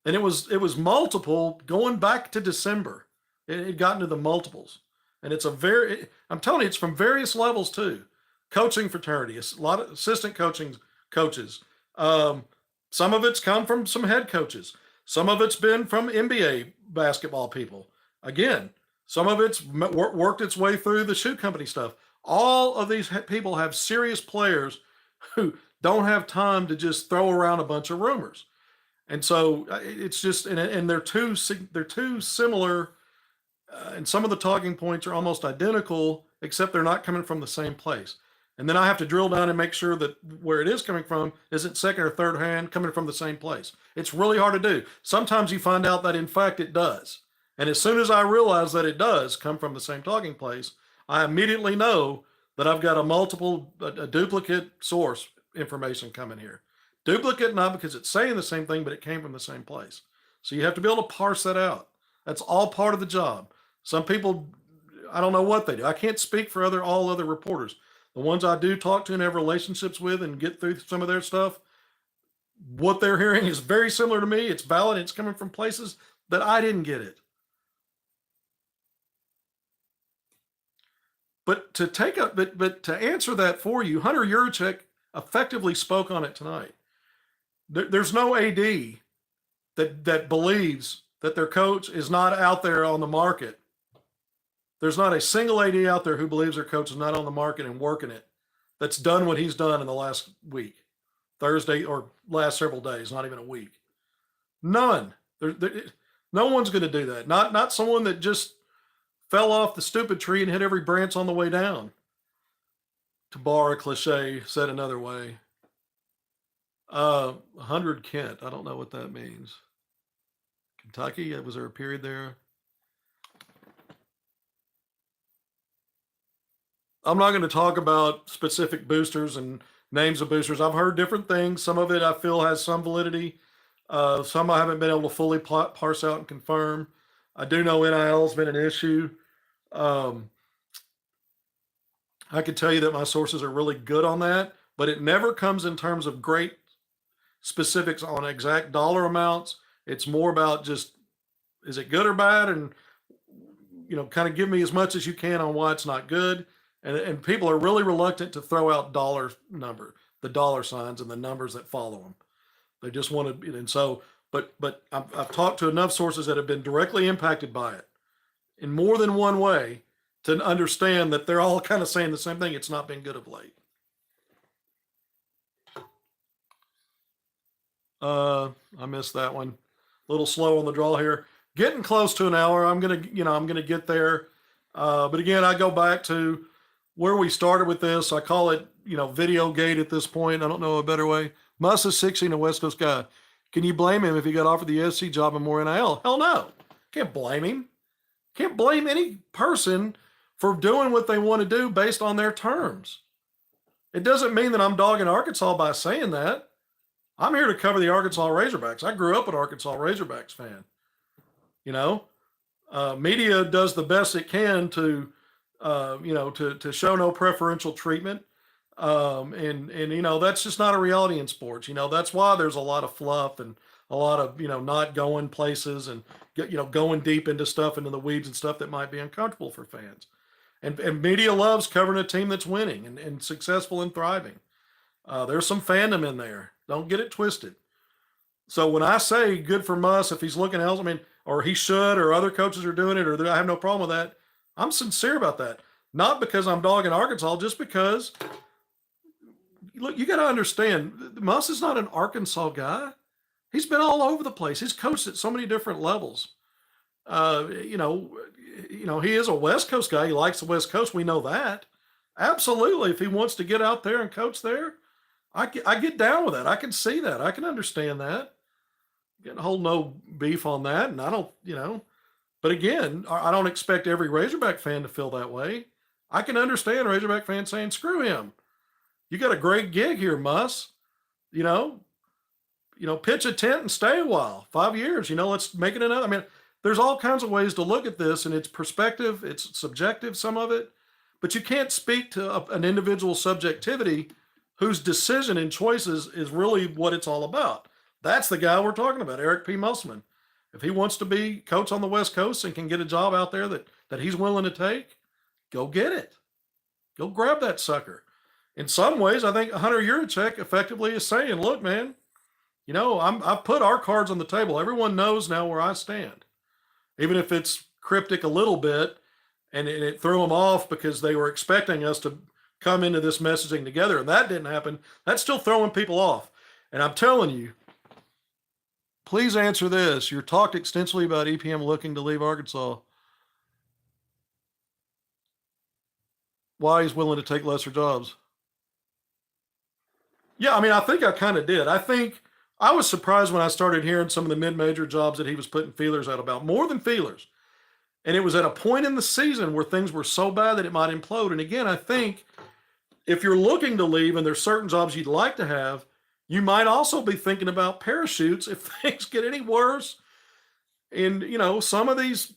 A: And it was multiple going back to December. It had gotten to the multiples. And I'm telling you, it's from various levels too. Coaching fraternity, a lot of assistant coaches. Some of it's come from some head coaches. Some of it's been from NBA basketball people. Again, some of it's worked its way through the shoe company stuff. All of these people have serious players who don't have time to just throw around a bunch of rumors. And so it's just, and they're too similar. And some of the talking points are almost identical, except they're not coming from the same place. And then I have to drill down and make sure that where it is coming from isn't second or third hand coming from the same place. It's really hard to do. Sometimes you find out that in fact it does. And as soon as I realize that it does come from the same talking place, I immediately know that I've got a duplicate source information coming here. Duplicate, not because it's saying the same thing, but it came from the same place. So you have to be able to parse that out. That's all part of the job. Some people, I don't know what they do. I can't speak for all other reporters. The ones I do talk to and have relationships with and get through some of their stuff, what they're hearing is very similar to me. It's valid. It's coming from places that I didn't get it. But to answer that for you, Hunter Yurachek effectively spoke on it tonight. There's no AD that believes that their coach is not out there on the market. There's not a single AD out there who believes their coach is not on the market and working it, that's done what he's done in the last week, Thursday, or last several days, not even a week. None. No one's going to do that. Not someone that just fell off the stupid tree and hit every branch on the way down. To borrow a cliche, said another way. 100 Kent. I don't know what that means. Kentucky? Was there a period there? I'm not going to talk about specific boosters and names of boosters. I've heard different things. Some of it I feel has some validity. Some I haven't been able to fully parse out and confirm. I do know NIL has been an issue. I can tell you that my sources are really good on that, but it never comes in terms of great specifics on exact dollar amounts. It's more about just, is it good or bad? And, kind of give me as much as you can on why it's not good. And people are really reluctant to throw out the dollar signs and the numbers that follow them. They just want to, and so, but I've talked to enough sources that have been directly impacted by it in more than one way to understand that they're all kind of saying the same thing. It's not been good of late. I missed that one. A little slow on the draw here. Getting close to an hour. I'm gonna get there. But again, I go back to where we started with this. I call it, video gate at this point. I don't know a better way. Muss is 16, a West Coast guy. Can you blame him if he got offered the SC job and more NIL? Hell no. Can't blame him. Can't blame any person for doing what they want to do based on their terms. It doesn't mean that I'm dogging Arkansas by saying that. I'm here to cover the Arkansas Razorbacks. I grew up an Arkansas Razorbacks fan. Media does the best it can to show no preferential treatment. That's just not a reality in sports. That's why there's a lot of fluff and a lot of, not going places and, going deep into stuff, into the weeds and stuff that might be uncomfortable for fans. And media loves covering a team that's winning and successful and thriving. There's some fandom in there. Don't get it twisted. So when I say good for Muss, if he's looking else, or he should, or other coaches are doing it, or I have no problem with that, I'm sincere about that. Not because I'm dogging Arkansas, just because, look, you got to understand, Muss is not an Arkansas guy. He's been all over the place. He's coached at so many different levels. He is a West Coast guy. He likes the West Coast. We know that. Absolutely. If he wants to get out there and coach there, I get down with that. I can see that. I can understand that. Getting a whole no beef on that. And I don't, but again, I don't expect every Razorback fan to feel that way. I can understand Razorback fans saying, screw him. You got a great gig here, Muss. Pitch a tent and stay a while, 5 years, let's make it another. There's all kinds of ways to look at this, and it's perspective, it's subjective, some of it, but you can't speak to an individual subjectivity whose decision and choices is really what it's all about. That's the guy we're talking about, Eric P. Musselman. If he wants to be coach on the West Coast and can get a job out there that he's willing to take, go get it. Go grab that sucker. In some ways, I think Hunter Yurachek effectively is saying, look, man, I've put our cards on the table. Everyone knows now where I stand. Even if it's cryptic a little bit, and it threw them off because they were expecting us to come into this messaging together, and that didn't happen. That's still throwing people off. And I'm telling you, please answer this. You're talked extensively about EPM looking to leave Arkansas. Why he's willing to take lesser jobs? Yeah, I think I kind of did. I think I was surprised when I started hearing some of the mid-major jobs that he was putting feelers out about, more than feelers. And it was at a point in the season where things were so bad that it might implode. And again, I think if you're looking to leave and there's certain jobs you'd like to have, you might also be thinking about parachutes if things get any worse. And, some of these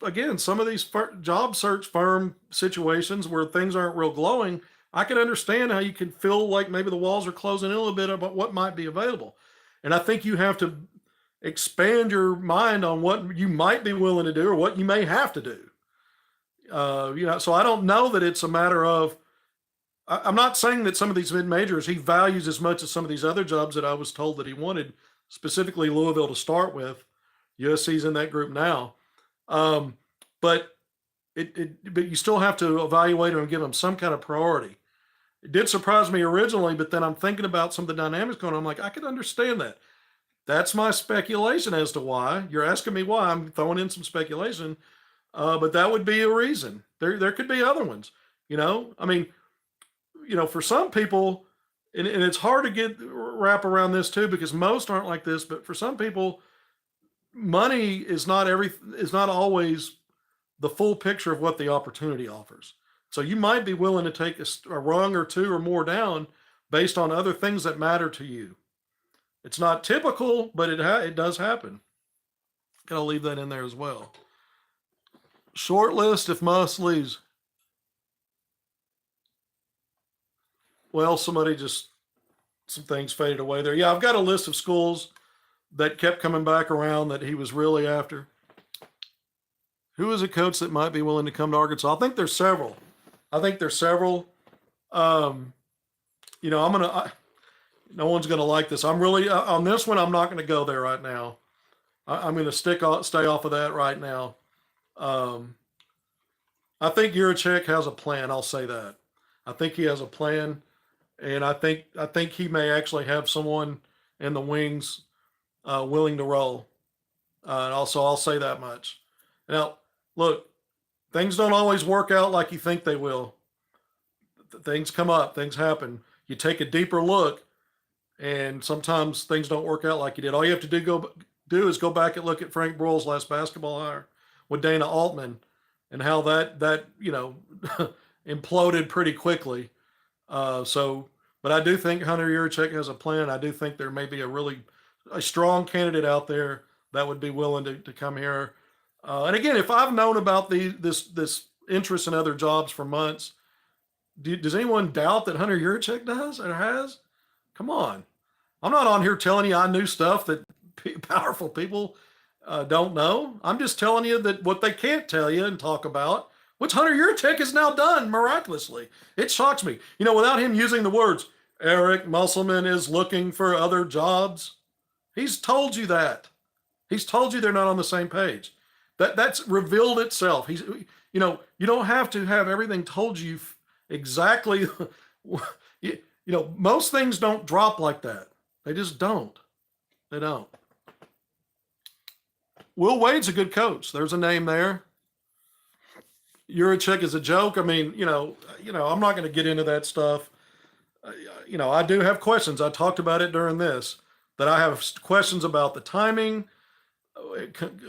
A: job search firm situations where things aren't real glowing, I can understand how you can feel like maybe the walls are closing in a little bit about what might be available. And I think you have to expand your mind on what you might be willing to do or what you may have to do. So I don't know that it's a matter of. I'm not saying that some of these mid majors he values as much as some of these other jobs that I was told that he wanted, specifically Louisville to start with. USC's in that group now, um, but but you still have to evaluate him and give him some kind of priority. It did surprise me originally, but then I'm thinking about some of the dynamics going on. I'm like, I could understand that. That's my speculation as to why. You're asking me why. I'm throwing in some speculation, but that would be a reason. There could be other ones. I mean, for some people, and it's hard to wrap around this too because most aren't like this. But for some people, money is not always the full picture of what the opportunity offers. So you might be willing to take a rung or two or more down based on other things that matter to you. It's not typical, but it does happen. Gotta leave that in there as well. Short list if Muss leaves. Well, some things faded away there. Yeah, I've got a list of schools that kept coming back around that he was really after. Who is a coach that might be willing to come to Arkansas? I think there's several. No one's gonna like this. I'm really on this one. I'm not going to go there right now. I'm going to stay off of that right now. I think Yurachek has a plan. I'll say that. I think he has a plan, and I think he may actually have someone in the wings willing to roll. And also, I'll say that much. Now, look, things don't always work out like you think they will. Things come up, things happen. You take a deeper look, and sometimes things don't work out like you did. All you have to do is go back and look at Frank Broyles' last basketball hire with Dana Altman, and how that imploded pretty quickly. But I do think Hunter Yurachek has a plan. I do think there may be a strong candidate out there that would be willing to come here. And again, if I've known about this interest in other jobs for months, does anyone doubt that Hunter Yurachek does or has? Come on. I'm not on here telling you I knew stuff that powerful people don't know. I'm just telling you that what they can't tell you and talk about, which Hunter Yurachek has now done miraculously. It shocks me. Without him using the words, Eric Musselman is looking for other jobs. He's told you that. He's told you they're not on the same page. That's revealed itself. You don't have to have everything told you exactly. Most things don't drop like that. They just don't. They don't. Will Wade's a good coach. There's a name there. Yurachek is a joke. I mean, I'm not going to get into that stuff. I do have questions. I talked about it during this, that I have questions about the timing,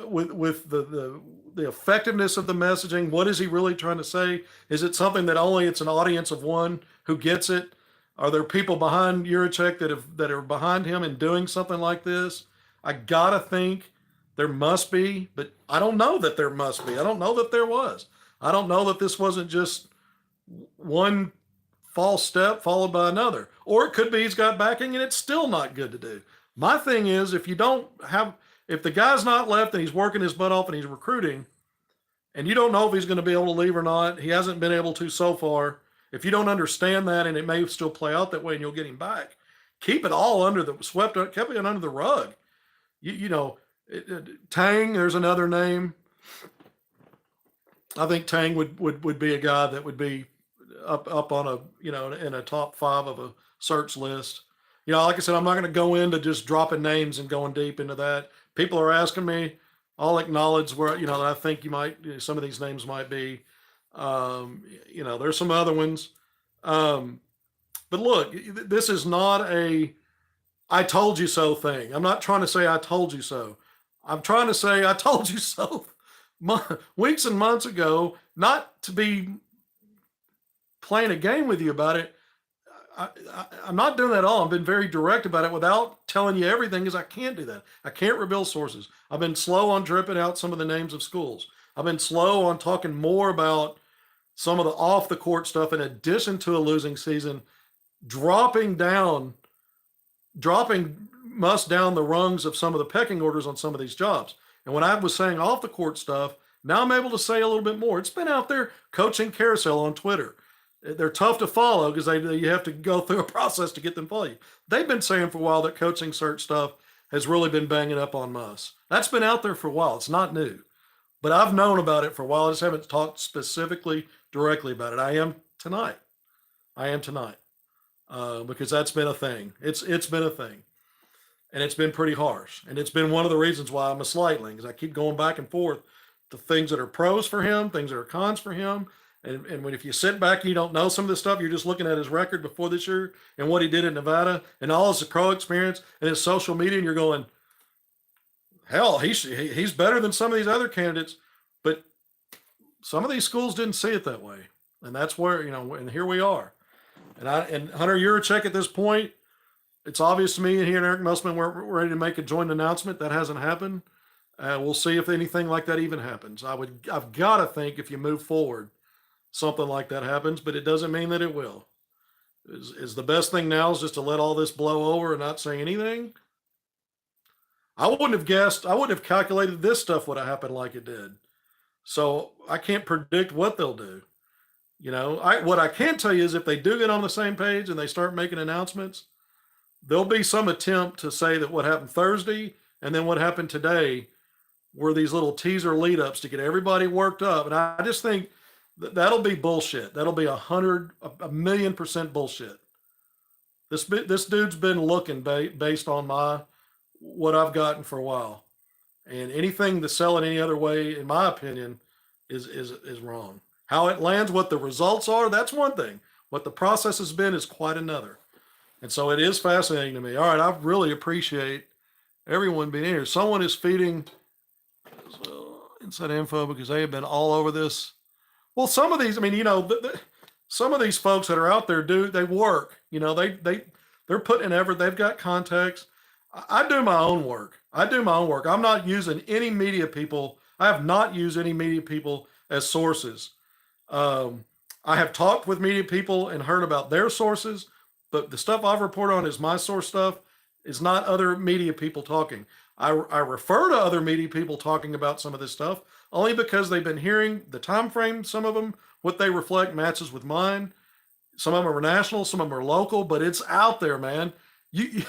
A: with the effectiveness of the messaging. What is he really trying to say? Is it something that only it's an audience of one who gets it? Are there people behind Yurachek that are behind him in doing something like this? I gotta think there must be, but I don't know that there must be. I don't know that there was. I don't know that this wasn't just one false step followed by another. Or it could be he's got backing and it's still not good to do. My thing is, if the guy's not left and he's working his butt off and he's recruiting, and you don't know if he's going to be able to leave or not, he hasn't been able to so far. If you don't understand that, and it may still play out that way and you'll get him back, keep it all keep it under the rug. Tang, there's another name. I think Tang would be a guy that would be up on in a top 5 of a search list. Like I said, I'm not going to go into just dropping names and going deep into that. People are asking me. I'll acknowledge where that I think some of these names might be. There's some other ones. But look, this is not a I told you so thing. I'm not trying to say I told you so. I'm trying to say I told you so weeks and months ago, not to be playing a game with you about it. I'm not doing that at all. I've been very direct about it without telling you everything, because I can't do that. I can't reveal sources. I've been slow on dripping out some of the names of schools. I've been slow on talking more about some of the off the court stuff in addition to a losing season, dropping Muss down the rungs of some of the pecking orders on some of these jobs. And when I was saying off the court stuff, Now I'm able to say a little bit more. It's been out there, coaching carousel on Twitter. They're tough to follow because you have to go through a process to get them to follow you. They've been saying for a while that coaching search stuff has really been banging up on Muss. That's been out there for a while. It's not new. But I've known about it for a while. I just haven't talked specifically directly about it. I am tonight. Because that's been a thing. It's been a thing. And it's been pretty harsh. And it's been one of the reasons why I'm a Slightling, because I keep going back and forth to things that are pros for him, things that are cons for him. And when if you sit back and you don't know some of this stuff, you're just looking at his record before this year and what he did in Nevada and all his pro experience and his social media, and you're going, hell, he's better than some of these other candidates. But some of these schools didn't see it that way. And that's where, and here we are. And Hunter Yurachek at this point, it's obvious to me he and Eric Musselman weren't ready to make a joint announcement. That hasn't happened. We'll see if anything like that even happens. I've got to think if you move forward, something like that happens, but it doesn't mean that it will. Is the best thing now is just to let all this blow over and not say anything? I wouldn't have guessed. I wouldn't have calculated this stuff would have happened like it did. So I can't predict what they'll do. What I can tell you is if they do get on the same page and they start making announcements, there'll be some attempt to say that what happened Thursday and then what happened today were these little teaser lead ups to get everybody worked up. And I just think that'll be bullshit. That'll be 1,000,000% bullshit. This dude's been looking based on what I've gotten for a while, and anything to sell it any other way, in my opinion, is wrong. How it lands, what the results are, that's one thing. What the process has been is quite another. And so it is fascinating to me. All right, I really appreciate everyone being here. Someone is feeding inside info because they have been all over this. Well, some of these, some of these folks that are out there they work. They're putting in effort. They've got contacts. I do my own work. I'm not using any media people. I have not used any media people as sources. I have talked with media people and heard about their sources, but the stuff I've reported on is my source stuff. Is not other media people talking. I refer to other media people talking about some of this stuff only because they've been hearing the time frame. Some of them, what they reflect matches with mine. Some of them are national, some of them are local, but it's out there, man. It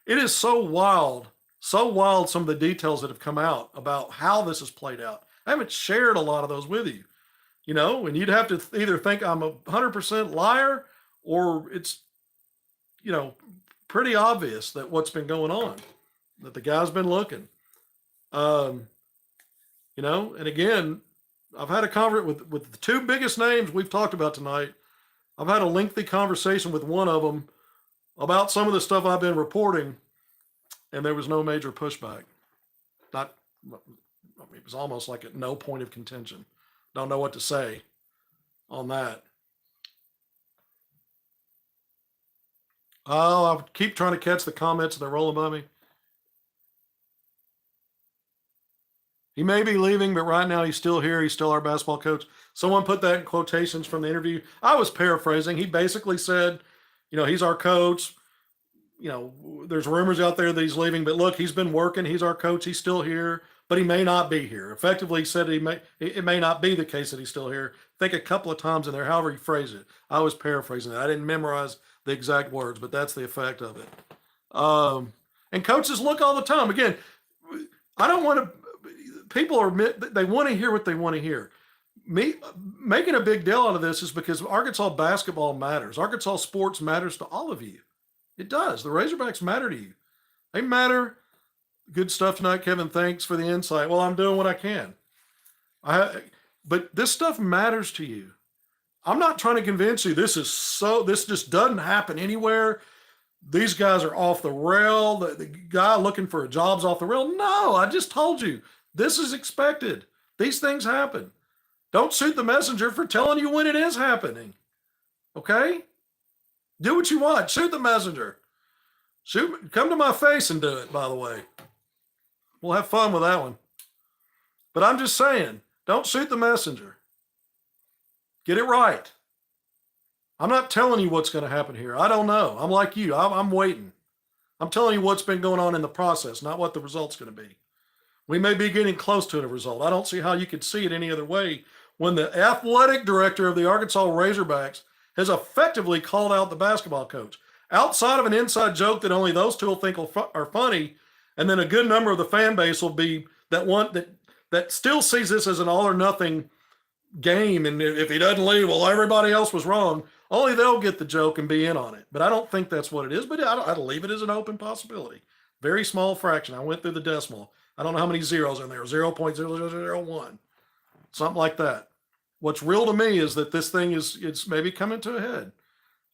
A: is so wild. Some of the details that have come out about how this has played out. I haven't shared a lot of those with you, and you'd have to either think I'm 100% liar or it's, pretty obvious that what's been going on, that the guy's been looking. And again, I've had a conversation with the two biggest names we've talked about tonight. I've had a lengthy conversation with one of them about some of the stuff I've been reporting, and there was no major pushback. It was almost like at no point of contention. Don't know what to say on that. Oh, I keep trying to catch the comments and they're rolling by me. He may be leaving, but right now he's still here. He's still our basketball coach. Someone put that in quotations from the interview. I was paraphrasing. He basically said, he's our coach. There's rumors out there that he's leaving, but look, he's been working. He's our coach. He's still here, but he may not be here. Effectively, he said it may not be the case that he's still here. I think a couple of times in there, however he phrased it. I was paraphrasing that. I didn't memorize the exact words, but that's the effect of it. And coaches look all the time. Again, I don't want to. People they want to hear what they want to hear. Me making a big deal out of this is because Arkansas basketball matters. Arkansas sports matters to all of you. It does. The Razorbacks matter to you. They matter. Good stuff tonight, Kevin. Thanks for the insight. Well, I'm doing what I can. But this stuff matters to you. I'm not trying to convince you this just doesn't happen anywhere. These guys are off the rail. The guy looking for a job's off the rail. No, I just told you. This is expected. These things happen. Don't shoot the messenger for telling you when it is happening. Okay? Do what you want. Shoot the messenger. Come to my face and do it, by the way. We'll have fun with that one. But I'm just saying, don't shoot the messenger. Get it right. I'm not telling you what's going to happen here. I don't know. I'm like you. I'm waiting. I'm telling you what's been going on in the process, not what the result's going to be. We may be getting close to a result. I don't see how you could see it any other way when the athletic director of the Arkansas Razorbacks has effectively called out the basketball coach. Outside of an inside joke that only those two will think are funny, and then a good number of the fan base will be that still sees this as an all or nothing game, and if he doesn't leave, well, everybody else was wrong. Only they'll get the joke and be in on it. But I don't think that's what it is. But I'd leave it as an open possibility. Very small fraction. I went through the decimal. I don't know how many zeros in there. 0.0001, something like that. What's real to me is that this thing is maybe coming to a head.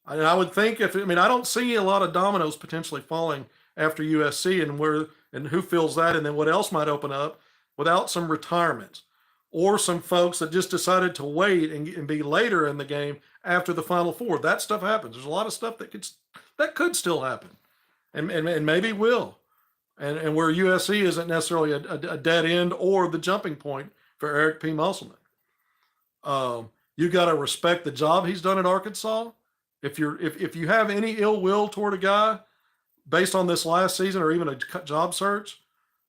A: I would think I don't see a lot of dominoes potentially falling after USC and who fills that, and then what else might open up without some retirements or some folks that just decided to wait and be later in the game after the Final Four. That stuff happens. There's a lot of stuff that could still happen, and maybe will, and where USC isn't necessarily a dead end or the jumping point for Eric P. Musselman. You got to respect the job he's done at Arkansas. If you have any ill will toward a guy based on this last season or even a job search,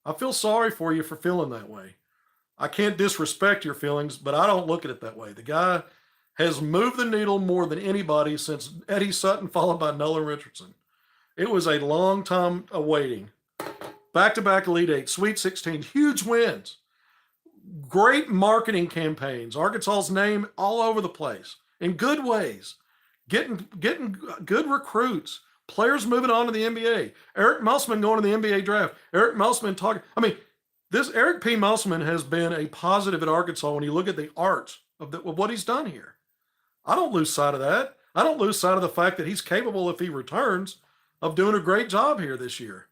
A: I feel sorry for you for feeling that way. I can't disrespect your feelings, but I don't look at it that way. The guy has moved the needle more than anybody since Eddie Sutton, followed by Nolan Richardson. It was a long time awaiting. Back-to-back Elite Eight, Sweet 16, huge wins, great marketing campaigns, Arkansas's name all over the place in good ways, getting good recruits, players moving on to the NBA. Eric Musselman going to the NBA draft. Eric Musselman talking. This Eric P. Musselman has been a positive at Arkansas when you look at the arts of what he's done here. I don't lose sight of that. I don't lose sight of the fact that he's capable, if he returns, of doing a great job here this year.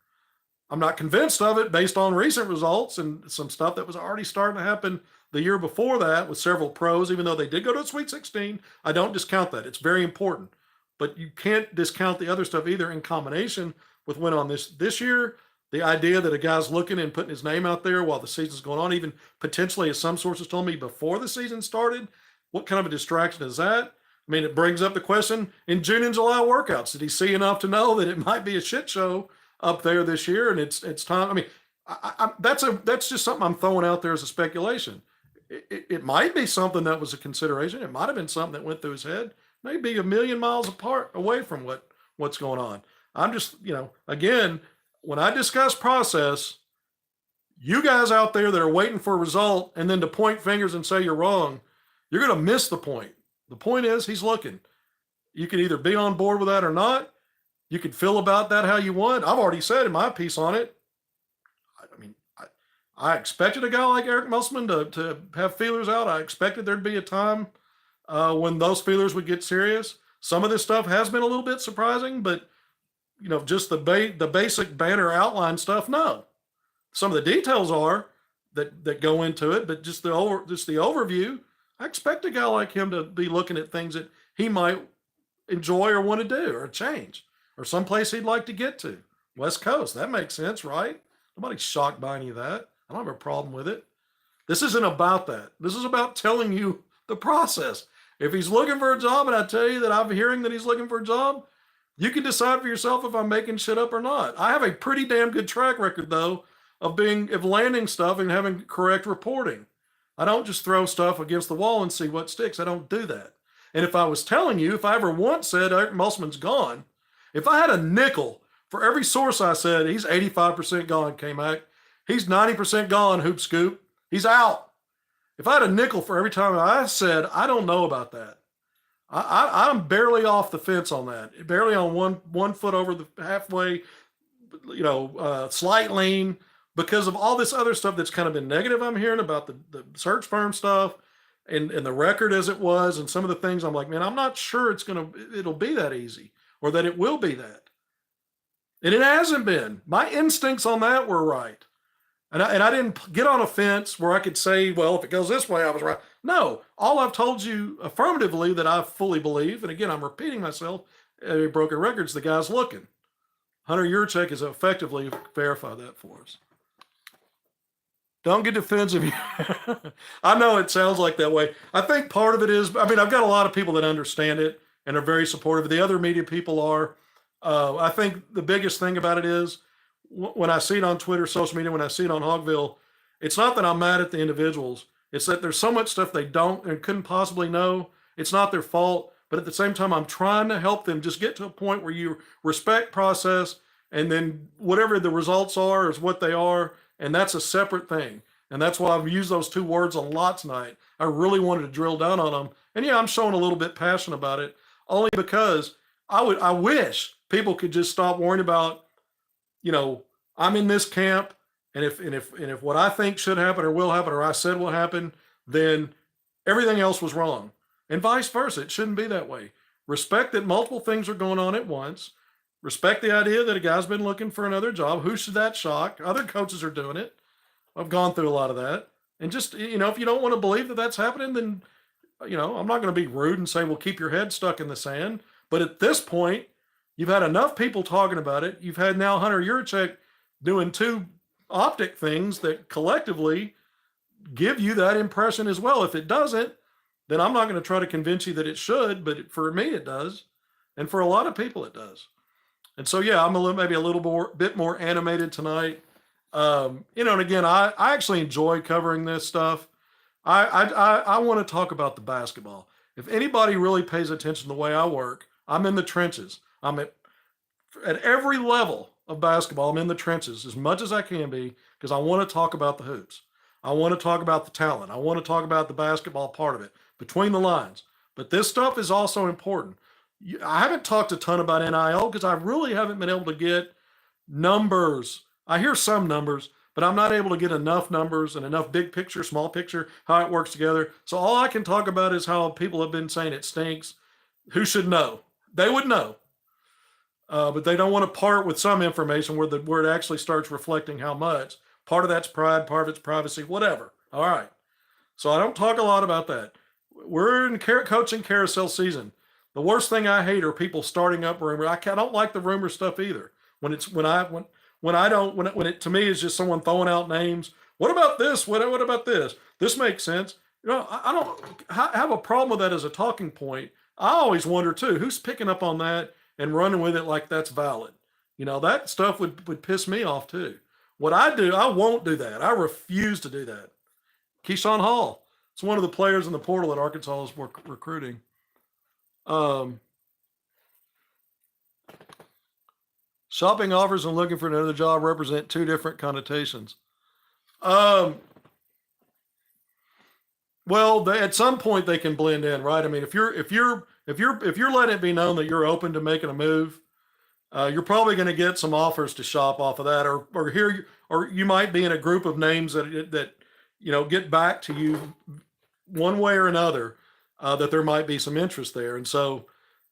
A: I'm not convinced of it based on recent results and some stuff that was already starting to happen the year before that with several pros, even though they did go to a Sweet 16. I don't discount that. It's very important. But you can't discount the other stuff either in combination with went on this year. The idea that a guy's looking and putting his name out there while the season's going on, even potentially, as some sources told me, before the season started, what kind of a distraction is that? It brings up the question in June and July workouts. Did he see enough to know that it might be a shit show up there this year and it's time? That's just something I'm throwing out there as a speculation. It might be something that was a consideration. It might have been something that went through his head. Maybe a million miles away from what's going on. I'm just, again, when I discuss process, you guys out there that are waiting for a result and then to point fingers and say you're wrong, you're going to miss the point. The point is he's looking. You can either be on board with that or not. You can feel about that how you want. I've already said in my piece on it, I expected a guy like Eric Musselman to have feelers out. I expected there'd be a time when those feelers would get serious. Some of this stuff has been a little bit surprising, but just the basic banner outline stuff, no. Some of the details are that go into it, but just the overview, I expect a guy like him to be looking at things that he might enjoy or want to do or change or someplace he'd like to get to. West Coast, that makes sense, right? Nobody's shocked by any of that. I don't have a problem with it. This isn't about that. This is about telling you the process. If he's looking for a job and I tell you that I'm hearing that he's looking for a job, you can decide for yourself if I'm making shit up or not. I have a pretty damn good track record, though, of landing stuff and having correct reporting. I don't just throw stuff against the wall and see what sticks. I don't do that. And if I was telling you, if I ever once said Eric Musselman's gone, if I had a nickel for every source I said, he's 85% gone, K-Mac. He's 90% gone, Hoop Scoop. He's out. If I had a nickel for every time I said, I don't know about that. I'm barely off the fence on that. Barely on one foot over the halfway, slight lean because of all this other stuff that's kind of been negative I'm hearing about the search firm stuff and the record as it was and some of the things I'm like, man, I'm not sure it'll be that easy or that it will be that. And it hasn't been. My instincts on that were right. And I didn't get on a fence where I could say, well, if it goes this way, I was right. No, all I've told you affirmatively that I fully believe, and again, I'm repeating myself, every broken records, the guy's looking. Hunter Yurachek has effectively verified that for us. Don't get defensive. I know it sounds like that way. I think part of it is, I've got a lot of people that understand it and are very supportive. The other media people are. I think the biggest thing about it is, when I see it on Twitter, social media, when I see it on Hogville, It's not that I'm mad at the individuals. It's that there's so much stuff they don't and couldn't possibly know. It's not their fault, but at the same time, I'm trying to help them just get to a point where you respect process, and then whatever the results are is what they are, and that's a separate thing. And that's why I've used those two words a lot tonight. I really wanted to drill down on them. And yeah, I'm showing a little bit passion about it, only because I wish people could just stop worrying about, I'm in this camp, and if what I think should happen or will happen or I said will happen, then everything else was wrong. And vice versa. It shouldn't be that way. Respect that multiple things are going on at once. Respect the idea that a guy's been looking for another job. Who should that shock? Other coaches are doing it. I've gone through a lot of that. And just, if you don't want to believe that that's happening, then, I'm not going to be rude and say, well, keep your head stuck in the sand. But at this point, you've had enough people talking about it. You've had now Hunter Yurachek doing two optic things that collectively give you that impression as well. If it doesn't, then I'm not going to try to convince you that it should, but for me, it does. And for a lot of people, it does. And so, yeah, I'm maybe a little bit more animated tonight. And again, I actually enjoy covering this stuff. I want to talk about the basketball. If anybody really pays attention to the way I work, I'm in the trenches. I'm at every level of basketball. I'm in the trenches as much as I can be, because I want to talk about the hoops. I want to talk about the talent. I want to talk about the basketball part of it, between the lines. But this stuff is also important. I haven't talked a ton about NIL because I really haven't been able to get numbers. I hear some numbers, but I'm not able to get enough numbers and enough big picture, small picture, how it works together. So all I can talk about is how people have been saying it stinks. Who should know? They would know. But they don't want to part with some information where it actually starts reflecting how much. Part of that's pride, part of it's privacy, whatever. All right. So I don't talk a lot about that. We're in coaching carousel season. The worst thing I hate are people starting up rumor. I don't like the rumor stuff either. When it to me is just someone throwing out names. What about this? What about this? This makes sense. I don't have a problem with that as a talking point. I always wonder too, who's picking up on that and running with it like that's valid. That stuff would piss me off too. What I do, I won't do that. I refuse to do that. Keyshawn Hall. It's one of the players in the portal that Arkansas is recruiting. Shopping offers and looking for another job represent two different connotations. Well, at some point they can blend in, right? I mean, if you're letting it be known that you're open to making a move, you're probably going to get some offers to shop off of that, or you might be in a group of names that get back to you one way or another, that there might be some interest there. And so,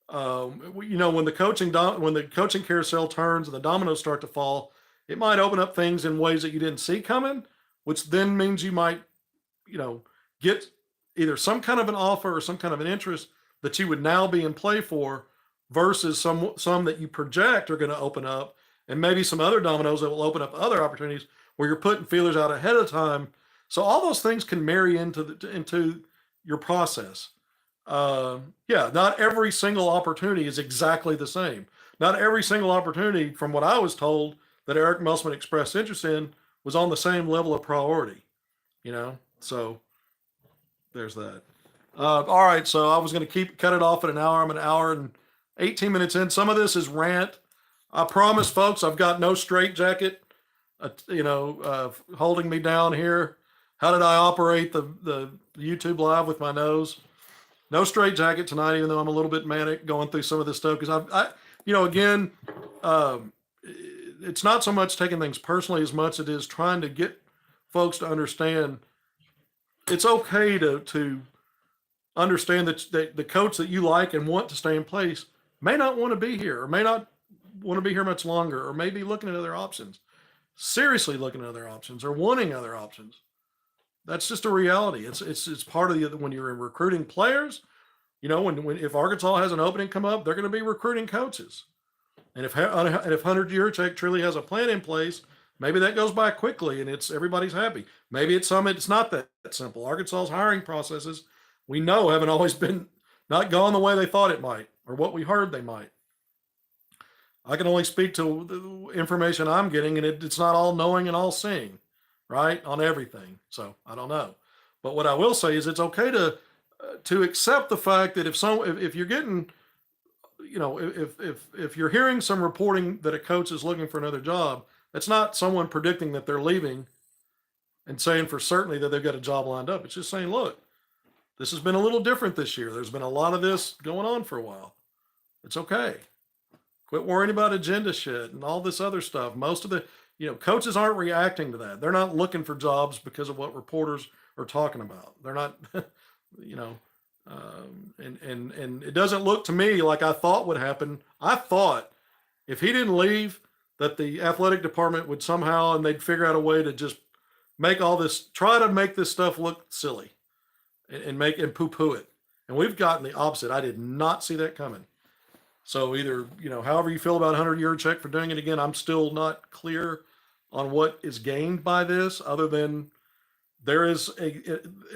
A: when the coaching carousel turns and the dominoes start to fall, it might open up things in ways that you didn't see coming, which then means you might, get either some kind of an offer or some kind of an interest that you would now be in play for, versus some that you project are going to open up, and maybe some other dominoes that will open up other opportunities where you're putting feelers out ahead of time. So all those things can marry into your process. Not every single opportunity is exactly the same. Not every single opportunity, from what I was told, that Eric Musselman expressed interest in was on the same level of priority. So there's that. All right, so I was going to cut it off at an hour. I'm an hour and 18 minutes in. Some of this is rant. I promise, folks, I've got no straitjacket, holding me down here. How did I operate the YouTube live with my nose? No straitjacket tonight, even though I'm a little bit manic going through some of this stuff. Because it's not so much taking things personally as much as it is trying to get folks to understand it's okay to understand that the coach that you like and want to stay in place may not want to be here, or may not want to be here much longer, or may be looking at other options, seriously looking at other options, or wanting other options. That's just a reality. It's part of when you're recruiting players. If Arkansas has an opening come up, they're going to be recruiting coaches. And if Hunter Yurachek truly has a plan in place, maybe that goes by quickly and everybody's happy. Maybe it's not that simple. Arkansas's hiring processes, we know, haven't always been not gone the way they thought it might, or what we heard they might. I can only speak to the information I'm getting, and it's not all knowing and all seeing. right, on everything. So I don't know. But what I will say is it's okay to accept the fact that if you're getting, if you're hearing some reporting that a coach is looking for another job, it's not someone predicting that they're leaving and saying for certainty that they've got a job lined up. It's just saying, look, this has been a little different this year. There's been a lot of this going on for a while. It's okay. Quit worrying about agenda shit and all this other stuff. Most of the, coaches aren't reacting to that. They're not looking for jobs because of what reporters are talking about. They're not, you know, and it doesn't look to me like I thought would happen. I thought if he didn't leave, that the athletic department would somehow, and they'd figure out a way to just make all this, try to make this stuff look silly and poo-poo it. And we've gotten the opposite. I did not see that coming. So either, however you feel about Hunter Yurachek for doing it again, I'm still not clear on what is gained by this, other than there is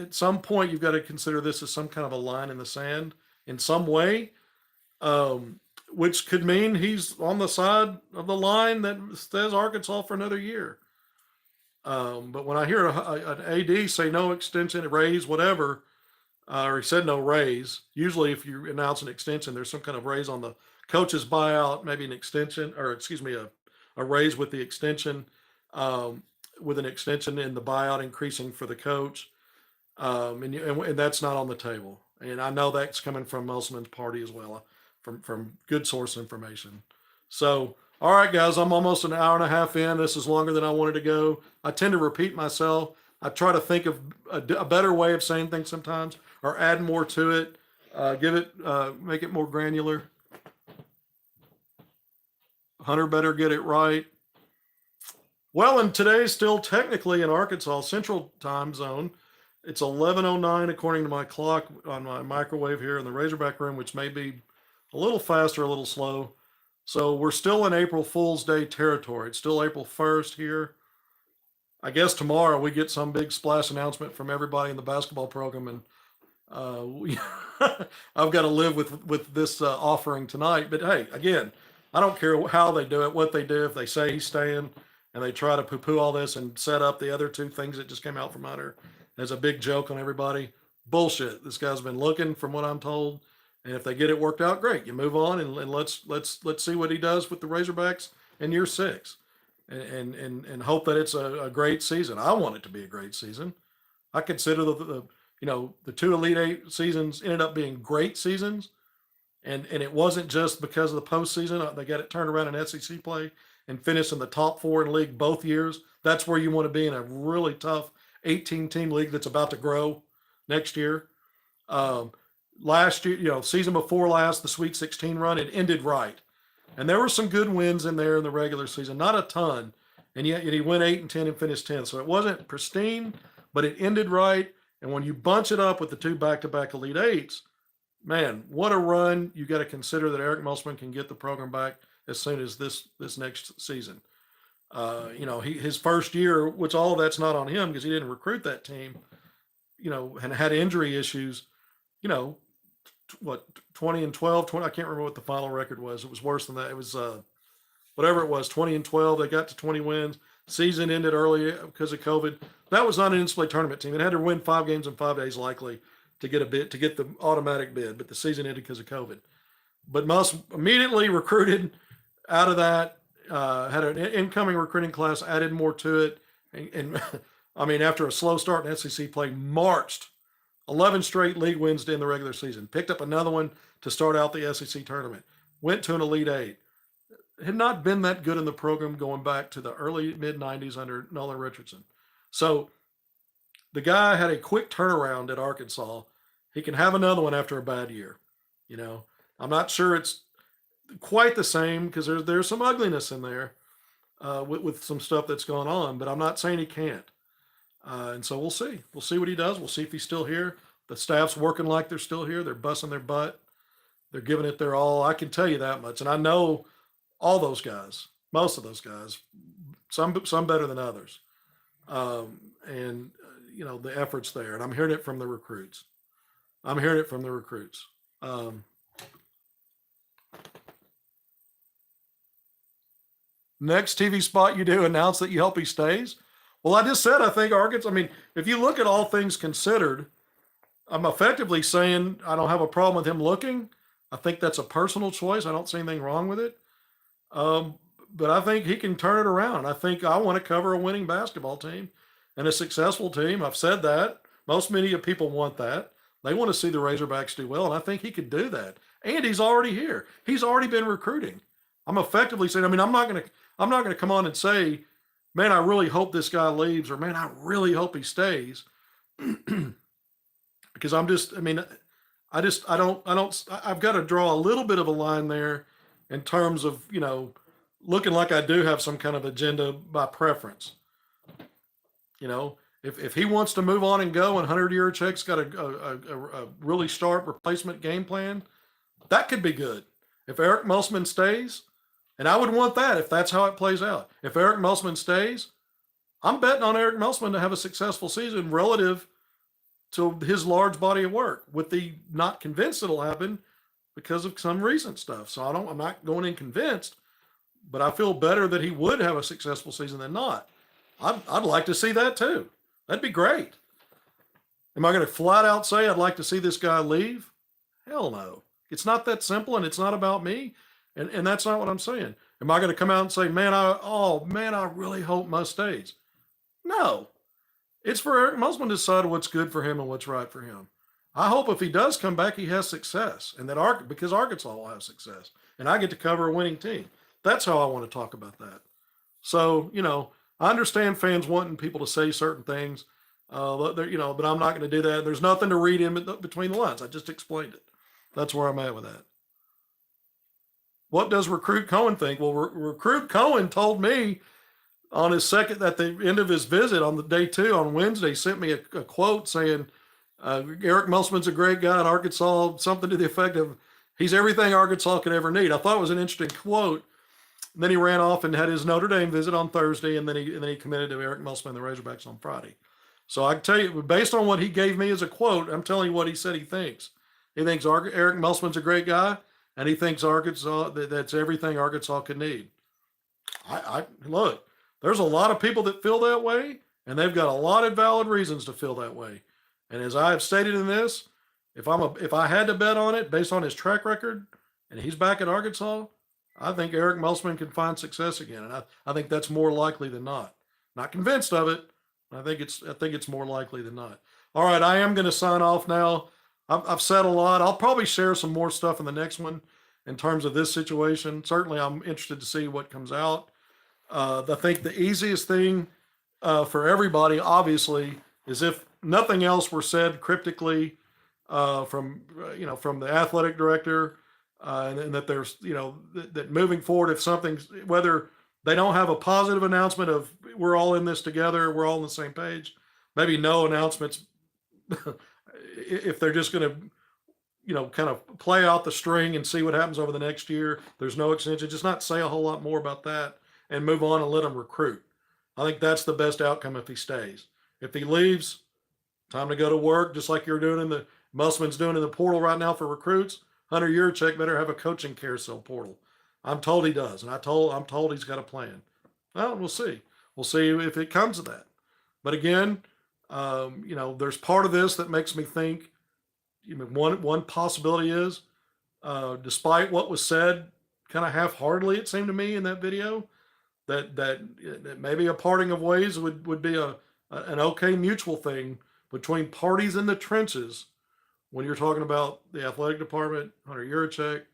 A: at some point you've got to consider this as some kind of a line in the sand in some way, which could mean he's on the side of the line that says Arkansas for another year. But when I hear an AD say no extension, raise, whatever, or he said no raise, usually if you announce an extension, there's some kind of raise on the coach's buyout, maybe an extension, or excuse me, a raise with the extension, with an extension in the buyout increasing for the coach. And that's not on the table. And I know that's coming from Musselman's party as well, from good source information. So, all right, guys, I'm almost an hour and a half in. This is longer than I wanted to go. I tend to repeat myself. I try to think of a better way of saying things sometimes, or add more to it, make it more granular. Hunter better get it right. Well, and today's still technically in Arkansas Central Time Zone. It's 11:09 according to my clock on my microwave here in the Razorback room, which may be a little fast or a little slow. So we're still in April Fool's Day territory. It's still April 1st here. I guess tomorrow we get some big splash announcement from everybody in the basketball program, and I've got to live with this offering tonight. But hey, again, I don't care how they do it, what they do. If they say he's staying and they try to poo-poo all this and set up the other two things that just came out from Hunter as a big joke on everybody, bullshit. This guy's been looking, from what I'm told, and if they get it worked out, great. You move on and let's see what he does with the Razorbacks in year 6, and hope that it's a great season. I want it to be a great season. I consider the 2 Elite 8 seasons ended up being great seasons, and it wasn't just because of the postseason. They got it turned around in SEC play and finished in the top 4 in the league both years. That's where you want to be in a really tough 18-team league that's about to grow next year. Last year, season before last, the Sweet 16 run, it ended right. And there were some good wins in there in the regular season, not a ton. And yet he went 8-10 and finished 10. So it wasn't pristine, but it ended right. And when you bunch it up with the 2 back-to-back Elite 8s, man, what a run. You got to consider that Eric Musselman can get the program back as soon as this next season. His first year, which all of that's not on him because he didn't recruit that team, and had injury issues, 20-12, 20, I can't remember what the final record was. It was worse than that. It was whatever it was, 20-12. They got to 20 wins. Season ended early because of COVID. That was not an NCAA tournament team. It had to win 5 games in 5 days likely to get the automatic bid, but the season ended because of COVID. But Muss immediately recruited out of that, had an incoming recruiting class, added more to it. And I mean, after a slow start in SEC play, marched 11 straight league wins in the regular season, picked up another one to start out the SEC tournament, went to an Elite 8. Had not been that good in the program going back to the early mid-90s under Nolan Richardson. So the guy had a quick turnaround at Arkansas. He can have another one after a bad year. I'm not sure it's quite the same because there's some ugliness in there with some stuff that's going on, but I'm not saying he can't. And so we'll see. We'll see what he does. We'll see if he's still here. The staff's working like they're still here. They're busting their butt. They're giving it their all. I can tell you that much. And I know all those guys, most of those guys, some better than others. The effort's there. And I'm hearing it from the recruits. Next TV spot you do, announce that you hope he stays. Well, I just said I think Arkansas. I mean, if you look at all things considered, I'm effectively saying I don't have a problem with him looking. I think that's a personal choice. I don't see anything wrong with it. Um, but I think he can turn it around. I think I want to cover a winning basketball team and a successful team. I've said that. Most media people want that. They want to see the Razorbacks do well, and I think he could do that. And he's already here. He's already been recruiting. I'm effectively saying. I mean, I'm not gonna come on and say, man, I really hope this guy leaves, or man, I really hope he stays, because I'm just. I mean, I've got to draw a little bit of a line there in terms of, looking like I do have some kind of agenda by preference. If he wants to move on and go, and Hunter Yurachek's got a really sharp replacement game plan, that could be good. If Eric Musselman stays, and I would want that if that's how it plays out. If Eric Musselman stays, I'm betting on Eric Musselman to have a successful season relative to his large body of work, with the not convinced it'll happen because of some recent stuff. So I'm not going in convinced, but I feel better that he would have a successful season than not. I'd like to see that too. That'd be great. Am I going to flat out say I'd like to see this guy leave? Hell no. It's not that simple, and it's not about me. And that's not what I'm saying. Am I going to come out and say, man, I really hope Muss stays? No. It's for Eric Musselman to decide what's good for him and what's right for him. I hope if he does come back, he has success, and that because Arkansas will have success, and I get to cover a winning team. That's how I want to talk about that. So, I understand fans wanting people to say certain things, but I'm not going to do that. There's nothing to read in between the lines. I just explained it. That's where I'm at with that. What does Recruit Cohen think? Well, Recruit Cohen told me on his at the end of his visit on the day 2 on Wednesday, sent me a quote saying, Eric Musselman's a great guy in Arkansas, something to the effect of, he's everything Arkansas could ever need. I thought it was an interesting quote. And then he ran off and had his Notre Dame visit on Thursday, and then he committed to Eric Musselman and the Razorbacks on Friday. So I can tell you, based on what he gave me as a quote, I'm telling you what he said he thinks. He thinks Eric Musselman's a great guy, and he thinks Arkansas, that's everything Arkansas could need. I look, there's a lot of people that feel that way, and they've got a lot of valid reasons to feel that way. And as I have stated in this, if I had to bet on it based on his track record, and he's back at Arkansas, I think Eric Musselman can find success again, and I think that's more likely than not. Not convinced of it. I think it's more likely than not. All right, I am going to sign off now. I've said a lot. I'll probably share some more stuff in the next one in terms of this situation. Certainly, I'm interested to see what comes out. I think the easiest thing for everybody, obviously, is if nothing else were said cryptically from the athletic director, and that there's that moving forward, if something's, whether they don't have a positive announcement of we're all in this together, we're all on the same page, maybe no announcements. If they're just going to kind of play out the string and see what happens over the next year, there's no extension, just not say a whole lot more about that and move on and let him recruit. I think that's the best outcome if he stays. If he leaves, time to go to work, just like you're doing Musselman's doing in the portal right now for recruits. Hunter Yurachek better have a coaching carousel portal. I'm told he does, and I'm told he's got a plan. Well, we'll see. We'll see if it comes to that. But again, there's part of this that makes me think. One possibility is, despite what was said, kind of half-heartedly, it seemed to me in that video, that maybe a parting of ways would be an okay mutual thing between parties in the trenches. When you're talking about the athletic department, Hunter Yurachek,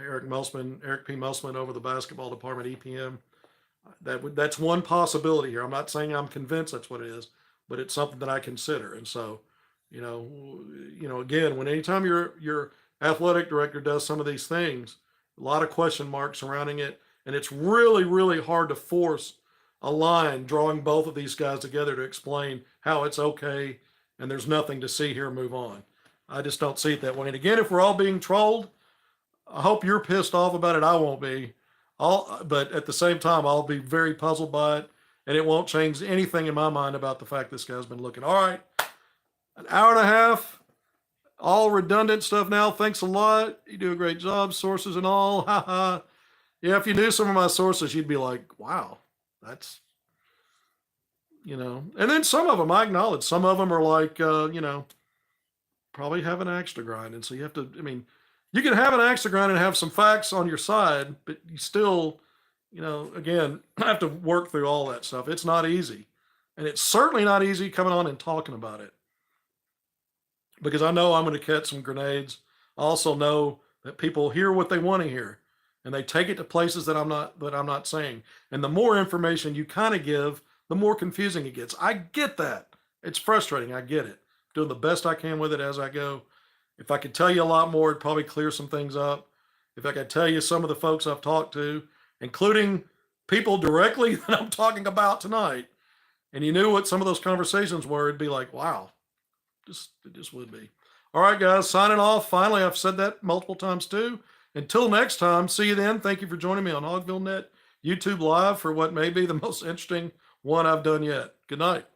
A: Eric P. Musselman over the basketball department, EPM, that's one possibility here. I'm not saying I'm convinced that's what it is, but it's something that I consider. And so, again, anytime your athletic director does some of these things, a lot of question marks surrounding it, and it's really, really hard to force a line drawing both of these guys together to explain how it's okay and there's nothing to see here, move on. I just don't see it that way. And again, if we're all being trolled, I hope you're pissed off about it. I won't be. But at the same time, I'll be very puzzled by it, and it won't change anything in my mind about the fact this guy's been looking. All right, an hour and a half, all redundant stuff now. Thanks a lot. You do a great job, sources and all. Ha. Yeah, if you knew some of my sources, you'd be like, wow, that's And then some of them, I acknowledge, some of them are like, probably have an axe to grind. And so you have to, I mean, you can have an axe to grind and have some facts on your side, but you still, again, have to work through all that stuff. It's not easy. And it's certainly not easy coming on and talking about it because I know I'm going to catch some grenades. I also know that people hear what they want to hear and they take it to places that I'm not saying. And the more information you kind of give, the more confusing it gets. I get that. It's frustrating. I get it. Doing the best I can with it as I go. If I could tell you a lot more, it'd probably clear some things up. If I could tell you some of the folks I've talked to, including people directly that I'm talking about tonight, and you knew what some of those conversations were, it'd be like, wow, it just would be. All right, guys, signing off. Finally, I've said that multiple times too. Until next time, see you then. Thank you for joining me on HogvilleNET YouTube Live for what may be the most interesting one I've done yet. Good night.